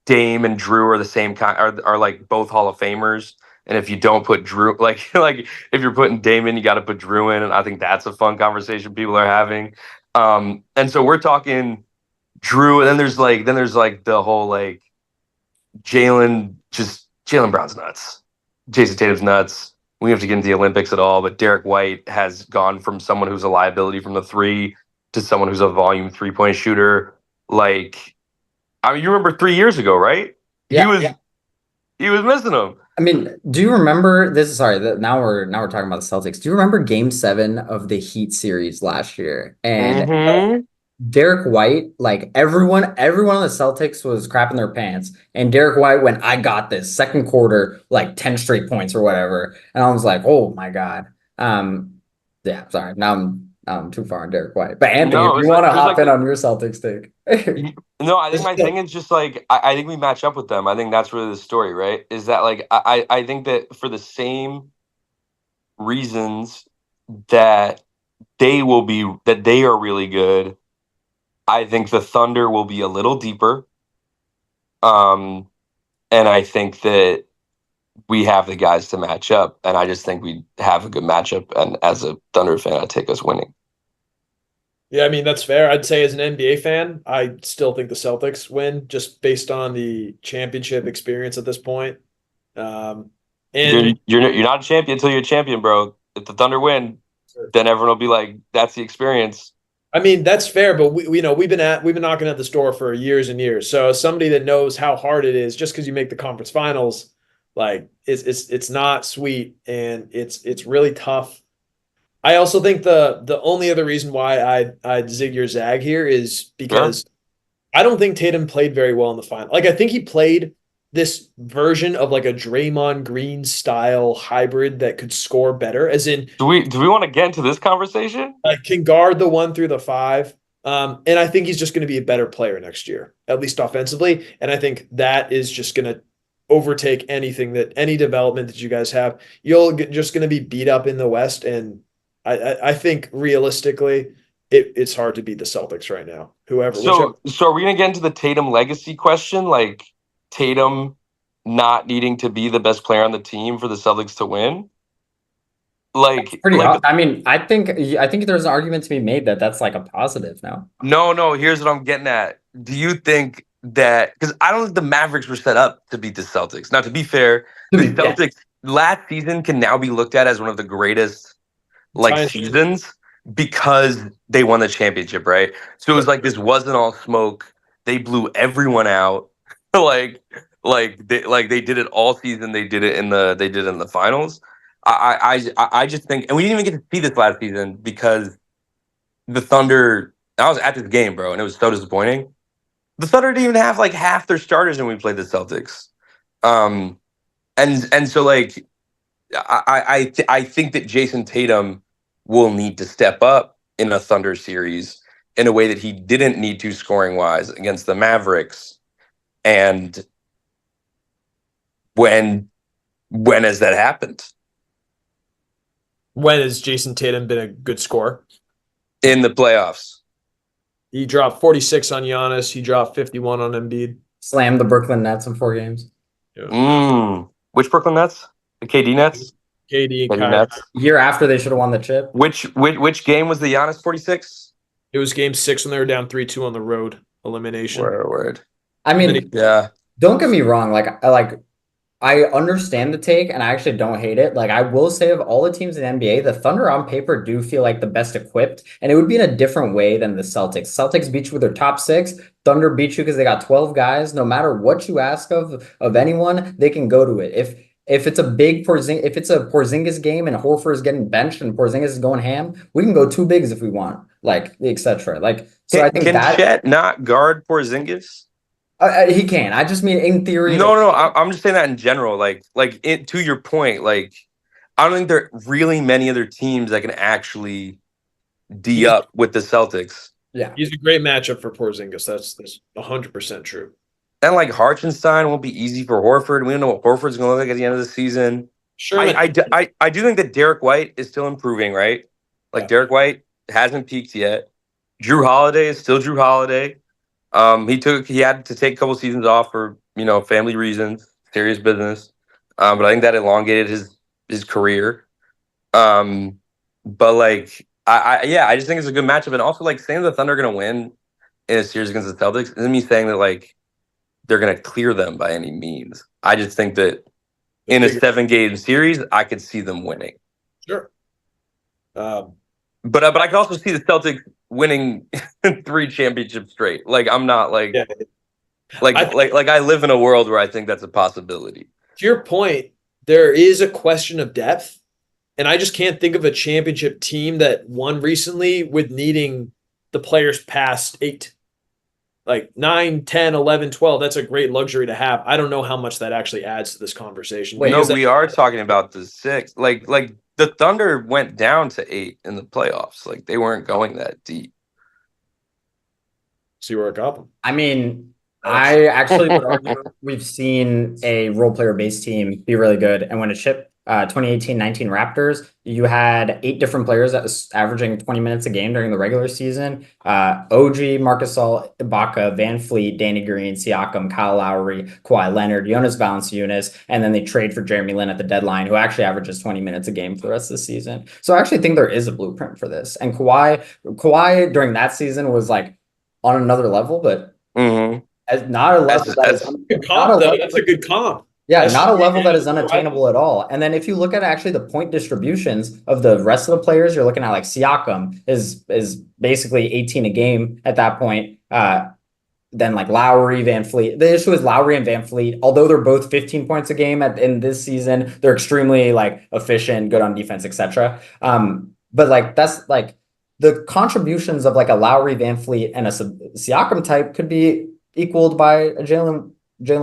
Dame and Drew are the same kind, are like both Hall of Famers. And if you don't put Drew, like if you're putting Dame in, you got to put Drew in. And I think that's a fun conversation people are having. And so we're talking Drew, and then there's like the whole like Jaylen Brown's nuts. Jason Tatum's nuts. We have to get into the Olympics at all, but Derek White has gone from someone who's a liability from the three to someone who's a volume 3-point shooter. Like, I mean, you remember 3 years ago, right? Yeah, he was missing them. I mean, do you remember this? Sorry, now we're talking about the Celtics. Do you remember Game 7 of the Heat series last year? And Derek White, like everyone on the Celtics was crapping their pants, and Derek White went, "I got this." Second quarter, like 10 straight points or whatever, and I was like, "Oh my god." Yeah, sorry. Now I'm too far on Derek White, but Anthony, if you want to hop in on your Celtics take. No, I think my thing is just like I think we match up with them. I think that's really the story, right? Is that like I think that for the same reasons that they are really good, I think the Thunder will be a little deeper. And I think that we have the guys to match up, and I just think we have a good matchup. And as a Thunder fan, I take us winning. Yeah, I mean, that's fair. I'd say as an NBA fan, I still think the Celtics win just based on the championship experience at this point. And you're not a champion until you're a champion, bro. If the Thunder win, then everyone will be like, that's the experience. I mean, that's fair, but we've been knocking at this door for years and years. So as somebody that knows how hard it is, just because you make the conference finals, like it's not sweet, and it's really tough. I also think the only other reason why I'd zig your zag here is because I don't think Tatum played very well in the final. Like, I think he played this version of like a Draymond Green style hybrid that could score better. As in, do we want to get into this conversation? Can guard the 1 through the 5. And I think he's just going to be a better player next year, at least offensively. And I think that is just going to overtake any development that you guys have. Just going to be beat up in the West. And I think realistically, it's hard to beat the Celtics right now. So are we gonna get into the Tatum legacy question? Like Tatum not needing to be the best player on the team for the Celtics to win? I mean, I think there's an argument to be made that that's like a positive now. No. Here's what I'm getting at. Do you think that because I don't think the Mavericks were set up to beat the Celtics? Now, to be fair, the Celtics last season can now be looked at as one of the greatest seasons because they won the championship, right? So it was like this wasn't all smoke. They blew everyone out. They did it all season. They did it in the finals. I just think, and we didn't even get to see this last season because the Thunder. I was at this game, bro, and it was so disappointing. The Thunder didn't even have like half their starters when we played the Celtics. And so like I think that Jason Tatum will need to step up in a Thunder series in a way that he didn't need to scoring wise against the Mavericks. And when has that happened? When has Jason Tatum been a good scorer? In the playoffs. He dropped 46 on Giannis. He dropped 51 on Embiid. Slammed the Brooklyn Nets in 4 games. Yeah. Which Brooklyn Nets? The KD Nets? KD and Kyrie. Nets. Year after they should have won the chip. Which game was the Giannis 46? It was game 6 when they were down 3-2 on the road. Elimination. Word. I mean, don't get me wrong. I understand the take, and I actually don't hate it. Like, I will say of all the teams in the NBA, the Thunder on paper do feel like the best equipped, and it would be in a different way than the Celtics. Celtics beat you with their top 6. Thunder beat you because they got 12 guys. No matter what you ask of anyone, they can go to it. If it's a Porzingis game and Horford is getting benched and Porzingis is going ham, we can go 2 bigs if we want, etc. I think can Chet not guard Porzingis? He can. I just mean in theory. No. I'm just saying that in general. To your point, I don't think there are really many other teams that can actually D up with the Celtics. Yeah, he's a great matchup for Porzingis. That's 100% true. And Hartenstein won't be easy for Horford. We don't know what Horford's going to look like at the end of the season. Sure. I do think that Derek White is still improving, right? Derek White hasn't peaked yet. Drew Holiday is still Drew Holiday. He had to take a couple seasons off for family reasons, serious business. But I think that elongated his career. I just think it's a good matchup. And also saying the Thunder are gonna win in a series against the Celtics isn't me saying that they're gonna clear them by any means. I just think that in a 7-game series, I could see them winning. Sure. But I can also see the Celtics winning 3 championships straight. I'm not I live in a world where I think that's a possibility. To your point, there is a question of depth, and I just can't think of a championship team that won recently with needing the players past 8. 9, 10, 11, 12, that's a great luxury to have. I don't know how much that actually adds to this conversation. We are talking about the 6. The Thunder went down to 8 in the playoffs. They weren't going that deep. See where it got them. I mean, I actually would argue we've seen a role player based team be really good and win a chip. 2018-19 Raptors, you had 8 different players that was averaging 20 minutes a game during the regular season. OG, Marcus Gasol, Ibaka, Van Fleet, Danny Green, Siakam, Kyle Lowry, Kawhi Leonard, Jonas Valanciunas, and then they trade for Jeremy Lin at the deadline, who actually averages 20 minutes a game for the rest of the season. So I actually think there is a blueprint for this. And Kawhi during that season was on another level, but as not a level that's a good comp. Yeah, not a level that is unattainable at all. And then if you look at actually the point distributions of the rest of the players, you're looking at Siakam is basically 18 a game at that point. Then Lowry, Van Fleet. The issue is Lowry and Van Fleet, although they're both 15 points a game in this season, they're extremely efficient, good on defense, etc. But that's the contributions of a Lowry, Van Fleet, and a Siakam type could be equaled by a Jaylen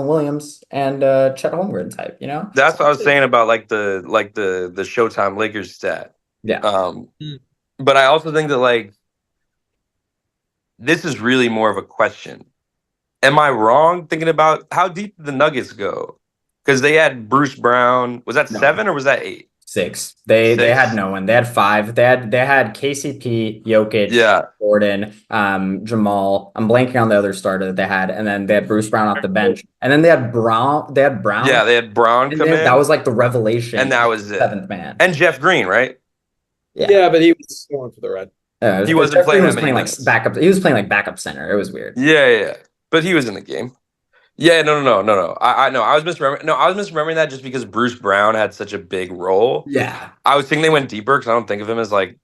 Williams and Chet Holmgren type, That's what I was saying about the Showtime Lakers stat. Yeah. But I also think that this is really more of a question. Am I wrong thinking about how deep did the Nuggets go? Because they had Bruce Brown. Was that 7 or was that 8? 6. They Six? had no one. They had 5. They had KCP, Jokic, Yeah. Gordon, Jamal. I'm blanking on the other starter that they had, and then they had Bruce Brown off the bench, and then they had Brown. They had Brown. Yeah, they had Brown in come there. in. That was like the revelation. And that was it. 7th man. And Jeff Green, right? Yeah, but he was going for the red. He wasn't playing that was many playing minutes. like backup. He was playing like backup center. It was weird. Yeah. But he was in the game. Yeah, no. I know. I was misremembering that just because Bruce Brown had such a big role. Yeah. I was thinking they went deeper because I don't think of him as like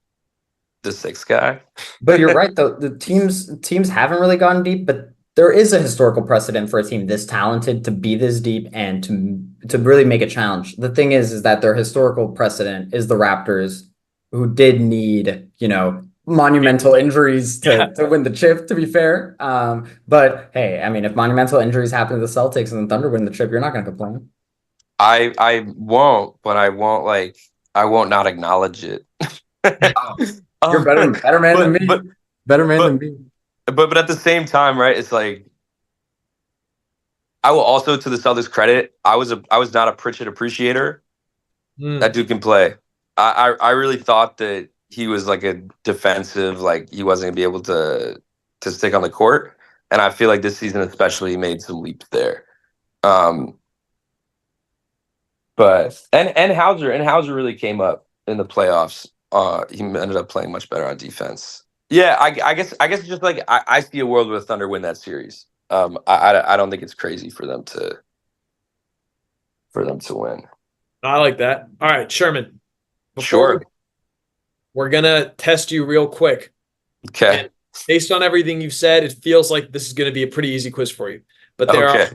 the 6th guy. But you're right, though. The teams haven't really gone deep, but there is a historical precedent for a team this talented to be this deep and to really make a challenge. The thing is that their historical precedent is the Raptors, who did need, monumental injuries to win the chip, to be fair. But hey, I mean, if monumental injuries happen to the Celtics and the Thunder win the chip, you're not going to complain. I won't, but I won't not acknowledge it. You're better man than me. Better man than me. But at the same time, right? It's like I will also, to the Celtics' credit, I was not a Pritchard appreciator. That dude can play. I really thought that he was like a defensive, like he wasn't gonna be able to stick on the court, and I feel like this season especially made some leaps there. But Hauser really came up in the playoffs. He ended up playing much better on defense. Yeah, I guess it's just like I see a world where the Thunder win that series. I don't think it's crazy for them to win. I like that. All right, Sherman. Sure. We're gonna test you real quick. Okay. And based on everything you've said, it feels like this is going to be a pretty easy quiz for you. But there are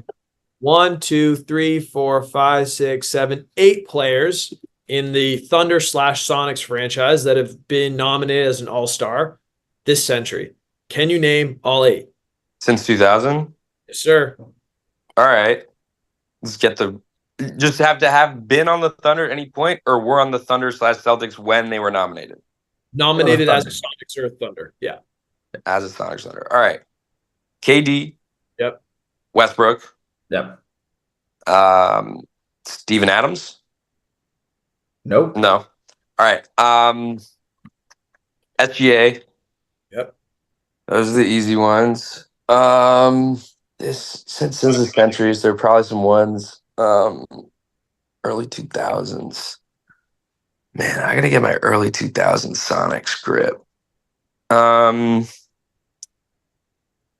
1, 2, 3, 4, 5, 6, 7, 8 players in the Thunder / Sonics franchise that have been nominated as an All-Star this century. Can you name all 8? Since 2000? Yes, sir. All right. Let's get just have to have been on the Thunder at any point, or were on the Thunder / Celtics when they were nominated? Nominated as a Sonics or a Thunder. Yeah. As a Sonics Thunder. All right. KD. Yep. Westbrook. Yep. Steven Adams. Nope. No. All right. SGA. Yep. Those are the easy ones. Since the centuries, there are probably some ones. Early 2000s. Man, I gotta get my early 2000s Sonics grip.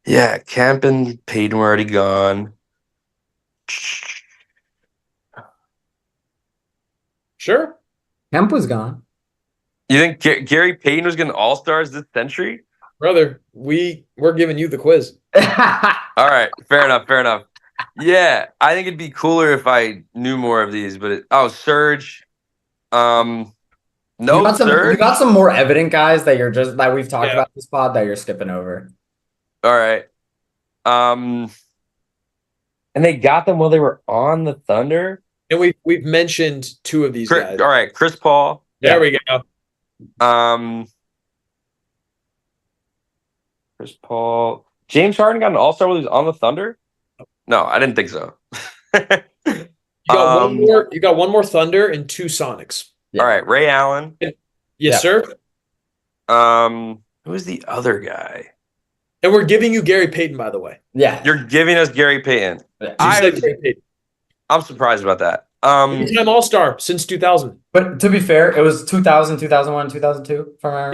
Yeah, Kemp and Payton were already gone. Sure. Kemp was gone. You think Gary Payton was getting All-Stars this century? Brother, we're giving you the quiz. All right, fair enough. Yeah, I think it'd be cooler if I knew more of these, but Serge. No, Serge. You got some more evident guys that we've talked about this pod that you're skipping over. All right. And they got them while they were on the Thunder. And we've mentioned 2 of these guys. All right, Chris Paul. There we go. Chris Paul. James Harden got an All-Star while he was on the Thunder? No, I didn't think so. You got one more Thunder and 2 Sonics. Yeah. All right, Ray Allen. Yes, sir. Who was the other guy? And we're giving you Gary Payton, by the way. Yeah. You're giving us Gary Payton. You said Gary Payton. I'm surprised about that. Two-time All-Star since 2000. But to be fair, it was 2000, 2001, 2002 from our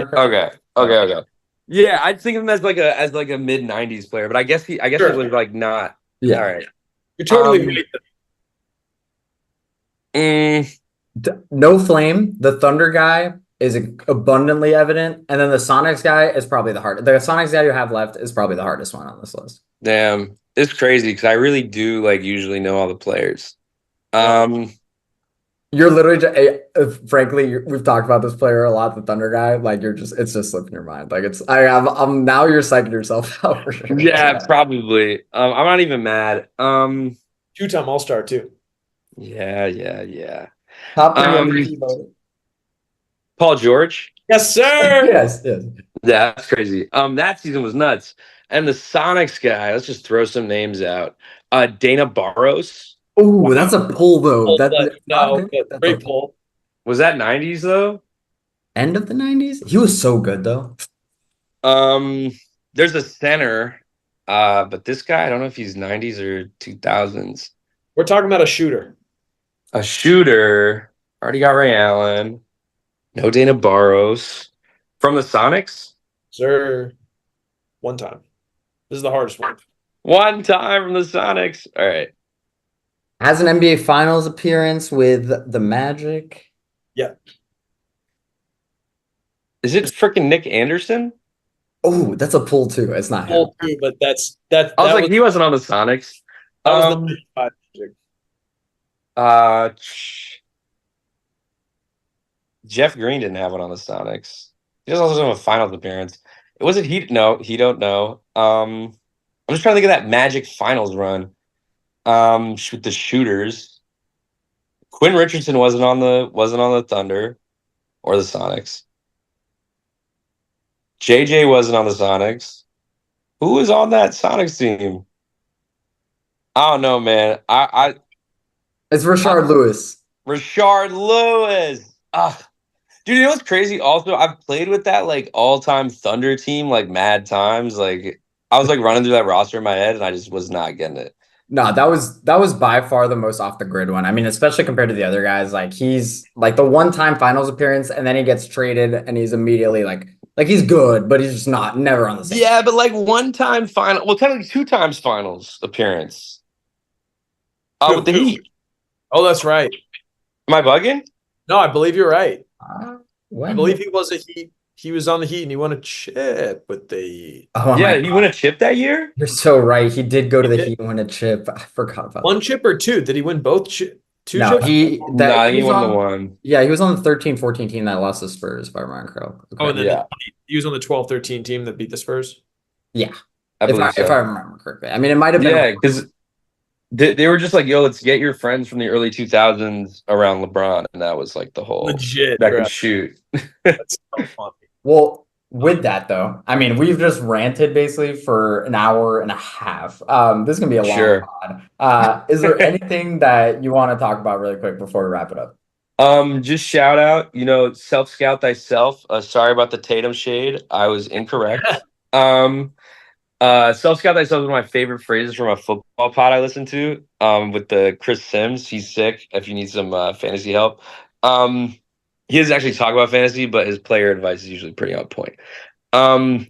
Okay. Yeah, I'd think of him as like a mid 90s player, but I guess he was like not. Yeah. All right. You're totally right. No flame. The Thunder guy is abundantly evident, and then the Sonics guy is probably the hardest. The Sonics guy you have left is probably the hardest one on this list. Damn, it's crazy because I really do usually know all the players. You're literally, frankly, we've talked about this player a lot, the Thunder guy. It's just slipping your mind. I'm now you're psyching yourself out for sure. Yeah, probably. I'm not even mad. 2-time All-Star too. Yeah. Top 3 MVP voted. Paul George. Yes, sir. Yes. Yeah, that's crazy. That season was nuts. And the Sonics guy, let's just throw some names out. Dana Barros. Oh, that's a pull though. Great pull. Was that 90s though? End of the 90s? He was so good though. There's a center, but this guy, I don't know if he's 90s or 2000s. We're talking about a shooter. A shooter. Already got Ray Allen. No Dana Barros. From the Sonics? Sir, one time. This is the hardest one. One time from the Sonics. All right. Has an NBA Finals appearance with the Magic. Yeah. Is it freaking Nick Anderson? Oh, that's a pull too. It's not him. Pull too, but that. I was like, he wasn't on the Sonics. That was the 95 Magic. Jeff Green didn't have one on the Sonics. He doesn't also have a finals appearance. Was it he? No, he don't know. I'm just trying to think of that Magic finals run. With the shooters. Quinn Richardson wasn't on the Thunder or the Sonics. JJ wasn't on the Sonics. Who was on that Sonics team? I don't know, man. It's Rashard Lewis. Rashard Lewis. Dude, you know what's crazy? Also, I've played with that like all-time Thunder team like mad times. Like I was like running through that roster in my head, and I just was not getting it. No, that was by far the most off the grid one. I mean, especially compared to the other guys. Like he's like the one-time finals appearance, and then he gets traded, and he's immediately like he's good, but he's just never on the same. Yeah, but like one-time final, well, technically 2 times finals appearance. With the Heat. Oh, that's right. Am I bugging? No, I believe you're right. I When? believe he was a Heat. He was on the Heat and he won a chip with the Heat. Oh Yeah, my he God. won a chip that year? You're so right. He did go to He the did. Heat and win a chip. I forgot about One that. chip or two? Did he win both two No, chips? he He was won on, the one. Yeah, he was on the 13-14 team that lost the Spurs, if I remember correctly. Oh, and then Yeah. he was on the 12-13 team that beat the Spurs. Yeah, I believe so. if I remember correctly. I mean, it might have been. Yeah, because they were just like, yo, let's get your friends from the early 2000s around LeBron. And that was like the whole Legit. that bro. can shoot. That's so funny. Well, with that though, I mean, we've just ranted basically for an hour and a half. This is gonna be a long Sure. pod. Is there anything that you want to talk about really quick before we wrap it up? Just shout out, self-scout thyself. Sorry about the Tatum shade. I was incorrect. Self-scout thyself is one of my favorite phrases from a football pod I listen to. With the Chris Sims. He's sick if you need some fantasy help. He doesn't actually talk about fantasy, but his player advice is usually pretty on point. I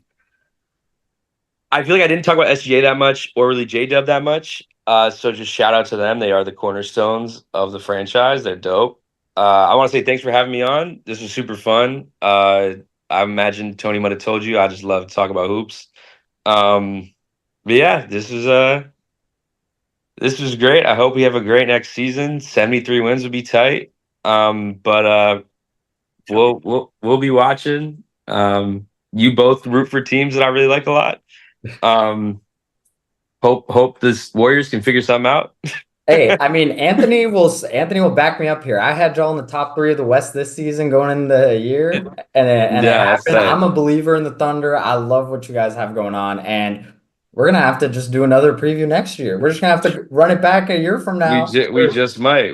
feel like I didn't talk about SGA that much or really J-Dub that much. So just shout out to them. They are the cornerstones of the franchise. They're dope. I want to say thanks for having me on. This was super fun. I imagine Tony might have told you I just love to talk about hoops. But yeah, this was great. I hope we have a great next season. 73 wins would be tight. But we'll be watching. You both root for teams that I really like a lot. Hope this Warriors can figure something out. Hey, I mean, Anthony will back me up here. I had y'all in the top 3 of the West this season going in the year, and it happened. I'm a believer in the Thunder. I love what you guys have going on, and we're gonna have to just do another preview next year. We're just gonna have to run it back a year from now. We just might.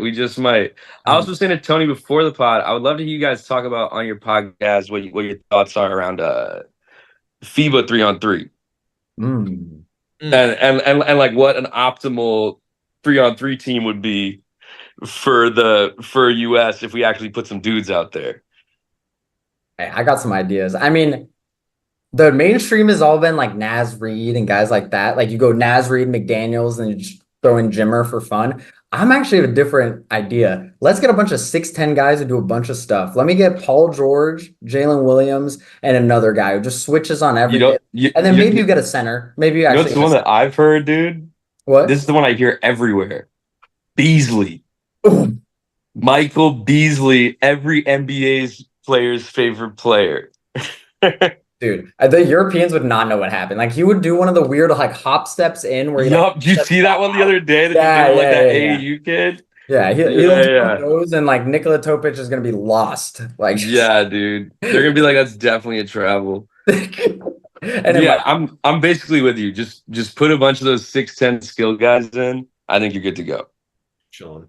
I also saying to Tony before the pod, I would love to hear you guys talk about on your podcast what your thoughts are around FIBA 3-on-3. And like what an optimal 3-on-3 team would be for US if we actually put some dudes out there. Hey, I got some ideas. I mean, the mainstream has all been like Naz Reid and guys like that. Like you go Naz Reid, McDaniels, and you just throw in Jimmer for fun. I'm actually have a different idea. Let's get a bunch of 6'10" guys who do a bunch of stuff. Let me get Paul George, Jalen Williams, and another guy who just switches on everything. And then maybe you get a center. Maybe you actually. What's the one that I've heard, dude? What? This is the one I hear everywhere. Beasley. Ooh. Michael Beasley, every NBA's player's favorite player. Dude, the Europeans would not know what happened. Like he would do one of the weird like hop steps in where he did you see that one the other day that he did like that AAU kid? Yeah, he'll do one of those, and like Nikola Topic is gonna be lost. Like yeah, dude. They're gonna be like, that's definitely a travel. And yeah, I'm basically with you. Just put a bunch of those 6'10" skill guys in. I think you're good to go. Chilling.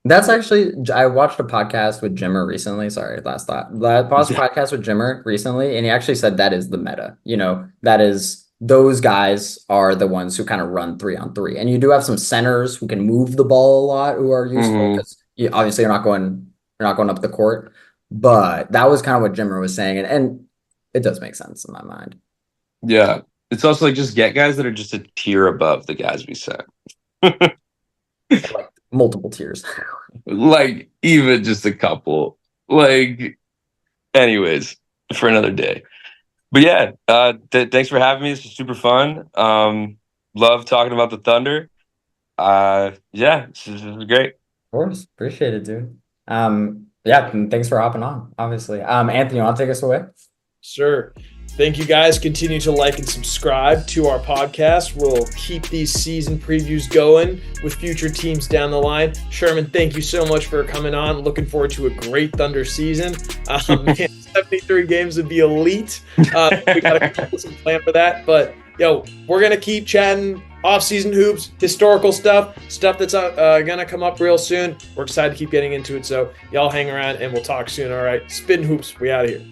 That's actually, I watched a podcast with Jimmer recently. Sorry, last thought. I watched a podcast with Jimmer recently, and he actually said that is the meta. That is those guys are the ones who kind of run 3-on-3. And you do have some centers who can move the ball a lot who are useful because obviously you're not going up the court. But that was kind of what Jimmer was saying, and it does make sense in my mind. Yeah. It's also like just get guys that are just a tier above the guys we said. Like multiple tiers. Like even just a couple. Like, anyways, for another day. But yeah, thanks for having me. This was super fun. Love talking about the Thunder. Yeah, this is great. Of course. Appreciate it, dude. Yeah, and thanks for hopping on, obviously. Anthony, you want to take us away? Sure. Thank you guys. Continue to like and subscribe to our podcast. We'll keep these season previews going with future teams down the line. Sherman, thank you so much for coming on. Looking forward to a great Thunder season. Man, 73 games would be elite. We got to come up with some plan for that. But, we're going to keep chatting off-season hoops, historical stuff that's going to come up real soon. We're excited to keep getting into it. So y'all hang around and we'll talk soon. All right. Spittin' Hoops. We out of here.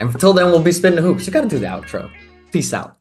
And until then, we'll be spinning hoops. You got to do the outro. Peace out.